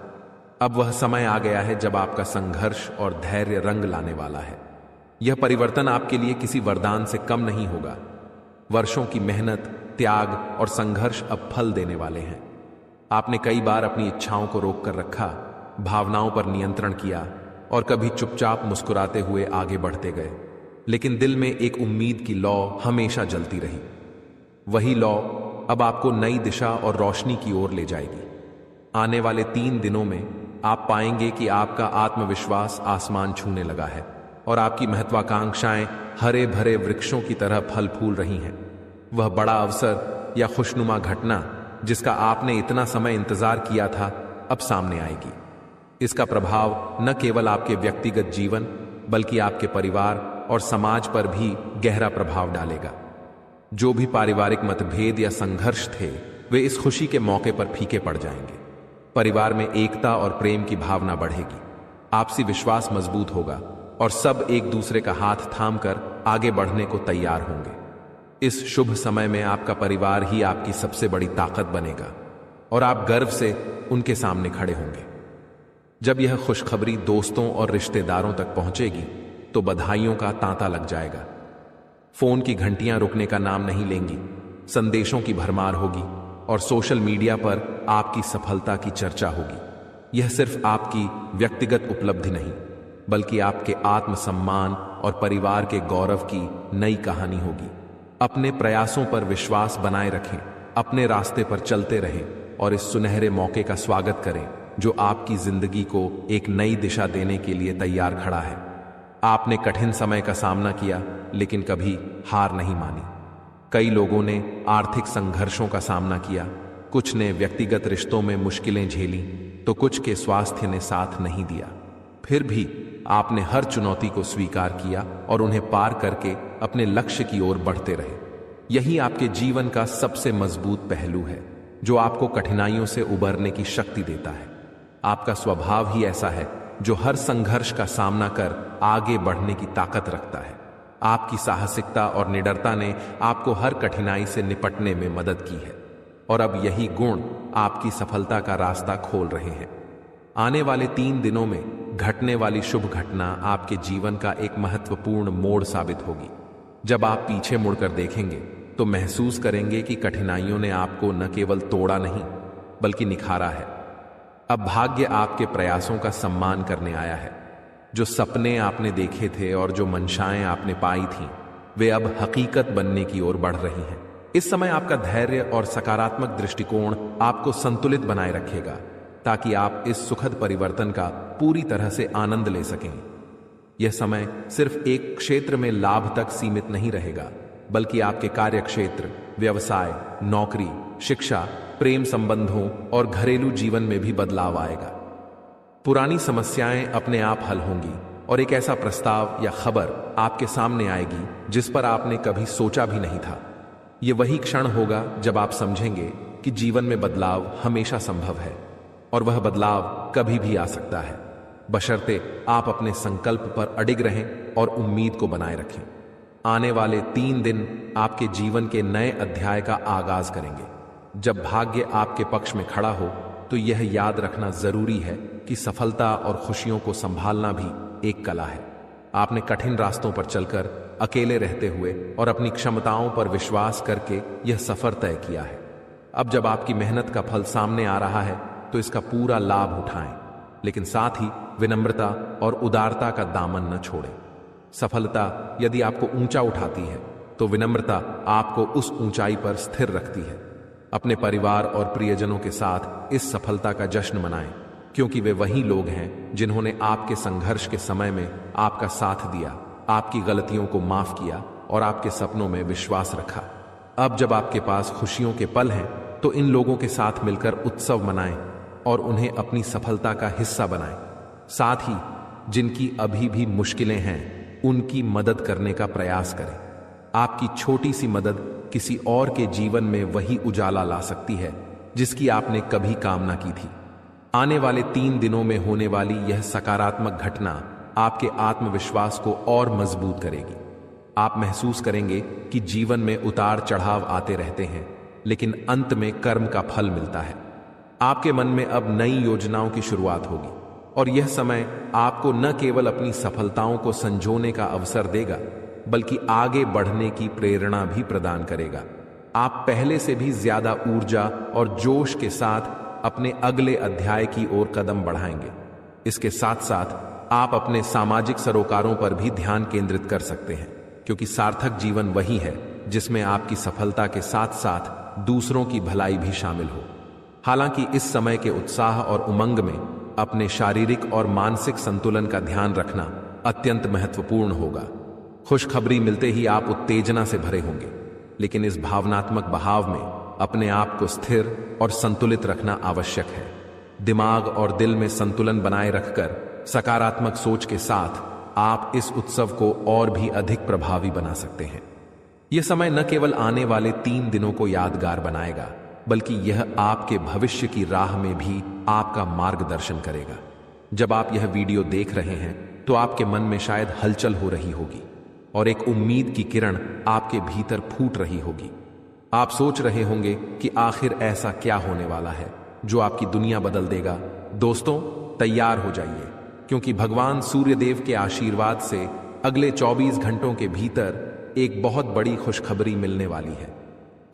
अब वह समय आ गया है जब आपका संघर्ष और धैर्य रंग लाने वाला है। यह परिवर्तन आपके लिए किसी वरदान से कम नहीं होगा। वर्षों की मेहनत, त्याग और संघर्ष अब फल देने वाले हैं। आपने कई बार अपनी इच्छाओं को रोक कर रखा, भावनाओं पर नियंत्रण किया और कभी चुपचाप मुस्कुराते हुए आगे बढ़ते गए, लेकिन दिल में एक उम्मीद की लौ हमेशा जलती रही। वही लौ अब आपको नई दिशा और रोशनी की ओर ले जाएगी। आने वाले 3 दिनों में आप पाएंगे कि आपका आत्मविश्वास आसमान छूने लगा है और आपकी महत्वाकांक्षाएं हरे भरे वृक्षों की तरह फल फूल रही हैं। वह बड़ा अवसर या खुशनुमा घटना जिसका आपने इतना समय इंतजार किया था, अब सामने आएगी। इसका प्रभाव न केवल आपके व्यक्तिगत जीवन बल्कि आपके परिवार और समाज पर भी गहरा प्रभाव डालेगा। जो भी पारिवारिक मतभेद या संघर्ष थे, वे इस खुशी के मौके पर फीके पड़ जाएंगे। परिवार में एकता और प्रेम की भावना बढ़ेगी, आपसी विश्वास मजबूत होगा और सब एक दूसरे का हाथ थामकर आगे बढ़ने को तैयार होंगे। इस शुभ समय में आपका परिवार ही आपकी सबसे बड़ी ताकत बनेगा और आप गर्व से उनके सामने खड़े होंगे। जब यह खुशखबरी दोस्तों और रिश्तेदारों तक पहुंचेगी तो बधाइयों का तांता लग जाएगा। फोन की घंटियां रुकने का नाम नहीं लेंगी, संदेशों की भरमार होगी और सोशल मीडिया पर आपकी सफलता की चर्चा होगी। यह सिर्फ आपकी व्यक्तिगत उपलब्धि नहीं, बल्कि आपके आत्मसम्मान और परिवार के गौरव की नई कहानी होगी। अपने प्रयासों पर विश्वास बनाए रखें, अपने रास्ते पर चलते रहें और इस सुनहरे मौके का स्वागत करें जो आपकी जिंदगी को एक नई दिशा देने के लिए तैयार खड़ा है। आपने कठिन समय का सामना किया लेकिन कभी हार नहीं मानी। कई लोगों ने आर्थिक संघर्षों का सामना किया, कुछ ने व्यक्तिगत रिश्तों में मुश्किलें झेली तो कुछ के स्वास्थ्य ने साथ नहीं दिया। फिर भी आपने हर चुनौती को स्वीकार किया और उन्हें पार करके अपने लक्ष्य की ओर बढ़ते रहे। यही आपके जीवन का सबसे मजबूत पहलू है जो आपको कठिनाइयों से उबरने की शक्ति देता है। आपका स्वभाव ही ऐसा है जो हर संघर्ष का सामना कर आगे बढ़ने की ताकत रखता है। आपकी साहसिकता और निडरता ने आपको हर कठिनाई से निपटने में मदद की है और अब यही गुण आपकी सफलता का रास्ता खोल रहे हैं। आने वाले 3 दिनों में घटने वाली शुभ घटना आपके जीवन का एक महत्वपूर्ण मोड़ साबित होगी। जब आप पीछे मुड़कर देखेंगे तो महसूस करेंगे कि कठिनाइयों ने आपको न केवल तोड़ा नहीं बल्कि निखारा है। अब भाग्य आपके प्रयासों का सम्मान करने आया है। जो सपने आपने देखे थे और जो मंशाएं आपने पाई थीं, वे अब हकीकत बनने की ओर बढ़ रही हैं। इस समय आपका धैर्य और सकारात्मक दृष्टिकोण आपको संतुलित बनाए रखेगा ताकि आप इस सुखद परिवर्तन का पूरी तरह से आनंद ले सकें। यह समय सिर्फ एक क्षेत्र में लाभ तक सीमित नहीं रहेगा, बल्कि आपके कार्य क्षेत्र, व्यवसाय, नौकरी, शिक्षा, प्रेम संबंधों और घरेलू जीवन में भी बदलाव आएगा। पुरानी समस्याएं अपने आप हल होंगी और एक ऐसा प्रस्ताव या खबर आपके सामने आएगी जिस पर आपने कभी सोचा भी नहीं था। यह वही क्षण होगा जब आप समझेंगे कि जीवन में बदलाव हमेशा संभव है और वह बदलाव कभी भी आ सकता है, बशर्ते आप अपने संकल्प पर अडिग रहें और उम्मीद को बनाए रखें। आने वाले 3 दिन आपके जीवन के नए अध्याय का आगाज करेंगे। जब भाग्य आपके पक्ष में खड़ा हो तो यह याद रखना जरूरी है कि सफलता और खुशियों को संभालना भी एक कला है। आपने कठिन रास्तों पर चलकर, अकेले रहते हुए और अपनी क्षमताओं पर विश्वास करके यह सफर तय किया है। अब जब आपकी मेहनत का फल सामने आ रहा है तो इसका पूरा लाभ उठाएं, लेकिन साथ ही विनम्रता और उदारता का दामन न छोड़ें। सफलता यदि आपको ऊंचा उठाती है तो विनम्रता आपको उस ऊंचाई पर स्थिर रखती है। अपने परिवार और प्रियजनों के साथ इस सफलता का जश्न मनाएं, क्योंकि वे वही लोग हैं जिन्होंने आपके संघर्ष के समय में आपका साथ दिया, आपकी गलतियों को माफ किया और आपके सपनों में विश्वास रखा। अब जब आपके पास खुशियों के पल हैं तो इन लोगों के साथ मिलकर उत्सव मनाएं और उन्हें अपनी सफलता का हिस्सा बनाएं। साथ ही जिनकी अभी भी मुश्किलें हैं उनकी मदद करने का प्रयास करें। आपकी छोटी सी मदद किसी और के जीवन में वही उजाला ला सकती है जिसकी आपने कभी कामना की थी। आने वाले 3 दिनों में होने वाली यह सकारात्मक घटना आपके आत्मविश्वास को और मजबूत करेगी। आप महसूस करेंगे कि जीवन में उतार चढ़ाव आते रहते हैं, लेकिन अंत में कर्म का फल मिलता है। आपके मन में अब नई योजनाओं की शुरुआत होगी और यह समय आपको न केवल अपनी सफलताओं को संजोने का अवसर देगा, बल्कि आगे बढ़ने की प्रेरणा भी प्रदान करेगा। आप पहले से भी ज्यादा ऊर्जा और जोश के साथ अपने अगले अध्याय की ओर कदम बढ़ाएंगे। इसके साथ साथ आप अपने सामाजिक सरोकारों पर भी ध्यान केंद्रित कर सकते हैं, क्योंकि सार्थक जीवन वही है जिसमें आपकी सफलता के साथ साथ दूसरों की भलाई भी शामिल हो। हालांकि इस समय के उत्साह और उमंग में अपने शारीरिक और मानसिक संतुलन का ध्यान रखना अत्यंत महत्वपूर्ण होगा। खुशखबरी मिलते ही आप उत्तेजना से भरे होंगे, लेकिन इस भावनात्मक बहाव में अपने आप को स्थिर और संतुलित रखना आवश्यक है। दिमाग और दिल में संतुलन बनाए रखकर सकारात्मक सोच के साथ आप इस उत्सव को और भी अधिक प्रभावी बना सकते हैं। यह समय न केवल आने वाले 3 दिनों को यादगार बनाएगा, बल्कि यह आपके भविष्य की राह में भी आपका मार्गदर्शन करेगा। जब आप यह वीडियो देख रहे हैं तो आपके मन में शायद हलचल हो रही होगी और एक उम्मीद की किरण आपके भीतर फूट रही होगी। आप सोच रहे होंगे कि आखिर ऐसा क्या होने वाला है जो आपकी दुनिया बदल देगा। दोस्तों, तैयार हो जाइए, क्योंकि भगवान सूर्यदेव के आशीर्वाद से अगले 24 घंटों के भीतर एक बहुत बड़ी खुशखबरी मिलने वाली है।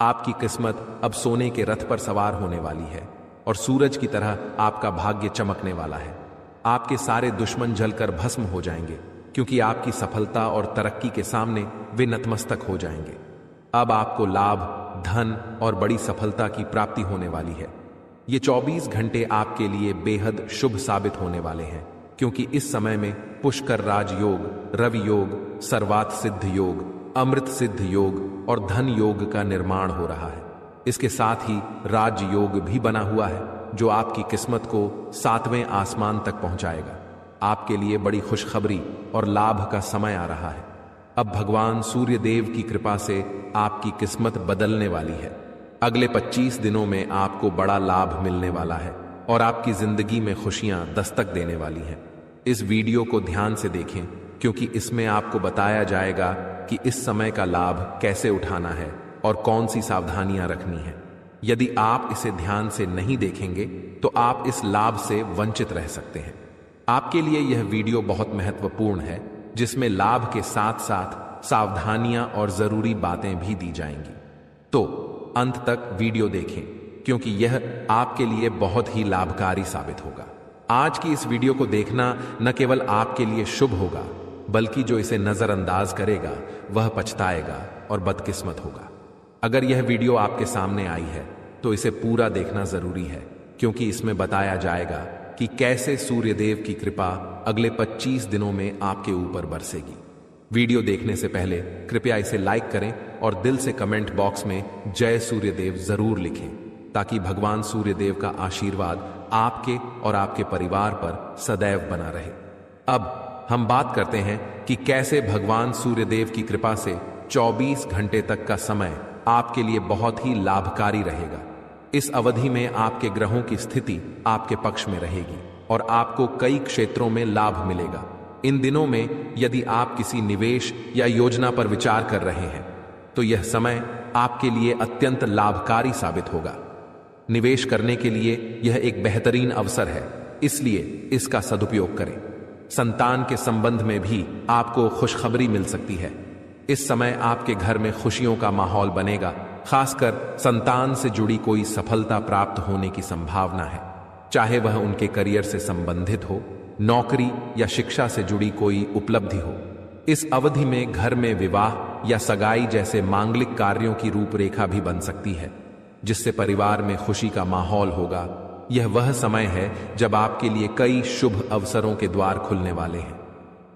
आपकी किस्मत अब सोने के रथ पर सवार होने वाली है और सूरज की तरह आपका भाग्य चमकने वाला है। आपके सारे दुश्मन जलकर भस्म हो जाएंगे, क्योंकि आपकी सफलता और तरक्की के सामने वे नतमस्तक हो जाएंगे। अब आपको लाभ, धन और बड़ी सफलता की प्राप्ति होने वाली है। ये 24 घंटे आपके लिए बेहद शुभ साबित होने वाले हैं, क्योंकि इस समय में पुष्कर राजयोग, रवि योग, सर्वात सिद्ध योग, अमृत सिद्ध योग और धन योग का निर्माण हो रहा है। इसके साथ ही राजयोग भी बना हुआ है, जो आपकी किस्मत को 7वें आसमान तक पहुंचाएगा। आपके लिए बड़ी खुशखबरी और लाभ का समय आ रहा है। अब भगवान सूर्य देव की कृपा से आपकी किस्मत बदलने वाली है। अगले 25 दिनों में आपको बड़ा लाभ मिलने वाला है और आपकी जिंदगी में खुशियां दस्तक देने वाली हैं। इस वीडियो को ध्यान से देखें, क्योंकि इसमें आपको बताया जाएगा कि इस समय का लाभ कैसे उठाना है और कौन सी सावधानियां रखनी है। यदि आप इसे ध्यान से नहीं देखेंगे तो आप इस लाभ से वंचित रह सकते हैं। आपके लिए यह वीडियो बहुत महत्वपूर्ण है, जिसमें लाभ के साथ साथ सावधानियां और जरूरी बातें भी दी जाएंगी। तो अंत तक वीडियो देखें, क्योंकि यह आपके लिए बहुत ही लाभकारी साबित होगा। आज की इस वीडियो को देखना न केवल आपके लिए शुभ होगा, बल्कि जो इसे नजरअंदाज करेगा वह पछताएगा और बदकिस्मत होगा। अगर यह वीडियो आपके सामने आई है तो इसे पूरा देखना जरूरी है, क्योंकि इसमें बताया जाएगा कि कैसे सूर्यदेव की कृपा अगले 25 दिनों में आपके ऊपर बरसेगी। वीडियो देखने से पहले कृपया इसे लाइक करें और दिल से कमेंट बॉक्स में जय सूर्यदेव जरूर लिखें, ताकि भगवान सूर्यदेव का आशीर्वाद आपके और आपके परिवार पर सदैव बना रहे। अब हम बात करते हैं कि कैसे भगवान सूर्यदेव की कृपा से 24 घंटे तक का समय आपके लिए बहुत ही लाभकारी रहेगा। इस अवधि में आपके ग्रहों की स्थिति आपके पक्ष में रहेगी और आपको कई क्षेत्रों में लाभ मिलेगा। इन दिनों में यदि आप किसी निवेश या योजना पर विचार कर रहे हैं तो यह समय आपके लिए अत्यंत लाभकारी साबित होगा। निवेश करने के लिए यह एक बेहतरीन अवसर है, इसलिए इसका सदुपयोग करें। संतान के संबंध में भी आपको खुशखबरी मिल सकती है। इस समय आपके घर में खुशियों का माहौल बनेगा। खासकर संतान से जुड़ी कोई सफलता प्राप्त होने की संभावना है, चाहे वह उनके करियर से संबंधित हो, नौकरी या शिक्षा से जुड़ी कोई उपलब्धि हो। इस अवधि में घर में विवाह या सगाई जैसे मांगलिक कार्यों की रूपरेखा भी बन सकती है, जिससे परिवार में खुशी का माहौल होगा। यह वह समय है जब आपके लिए कई शुभ अवसरों के द्वार खुलने वाले हैं।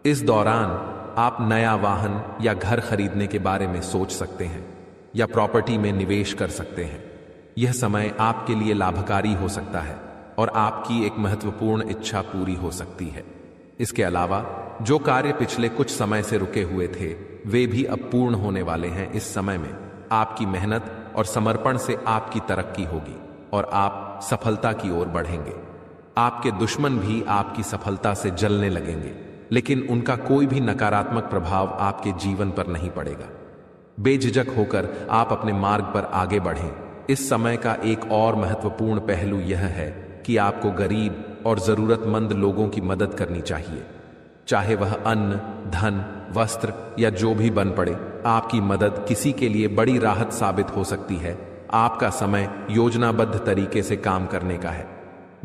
इस दौरान आप नया वाहन या घर खरीदने के बारे में सोच सकते हैं या प्रॉपर्टी में निवेश कर सकते हैं। यह समय आपके लिए लाभकारी हो सकता है और आपकी एक महत्वपूर्ण इच्छा पूरी हो सकती है। इसके अलावा जो कार्य पिछले कुछ समय से रुके हुए थे, वे भी अब पूर्ण होने वाले हैं। इस समय में आपकी मेहनत और समर्पण से आपकी तरक्की होगी और आप सफलता की ओर बढ़ेंगे। आपके दुश्मन भी आपकी सफलता से जलने लगेंगे, लेकिन उनका कोई भी नकारात्मक प्रभाव आपके जीवन पर नहीं पड़ेगा। बेझिझक होकर आप अपने मार्ग पर आगे बढ़ें। इस समय का एक और महत्वपूर्ण पहलू यह है कि आपको गरीब और जरूरतमंद लोगों की मदद करनी चाहिए, चाहे वह अन्न, धन, वस्त्र या जो भी बन पड़े। आपकी मदद किसी के लिए बड़ी राहत साबित हो सकती है। आपका समय योजनाबद्ध तरीके से काम करने का है।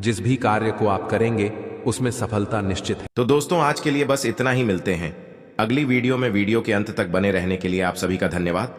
जिस भी कार्य को आप करेंगे उसमें सफलता निश्चित है। तो दोस्तों, आज के लिए बस इतना ही। मिलते हैं अगली वीडियो में। वीडियो के अंत तक बने रहने के लिए आप सभी का धन्यवाद।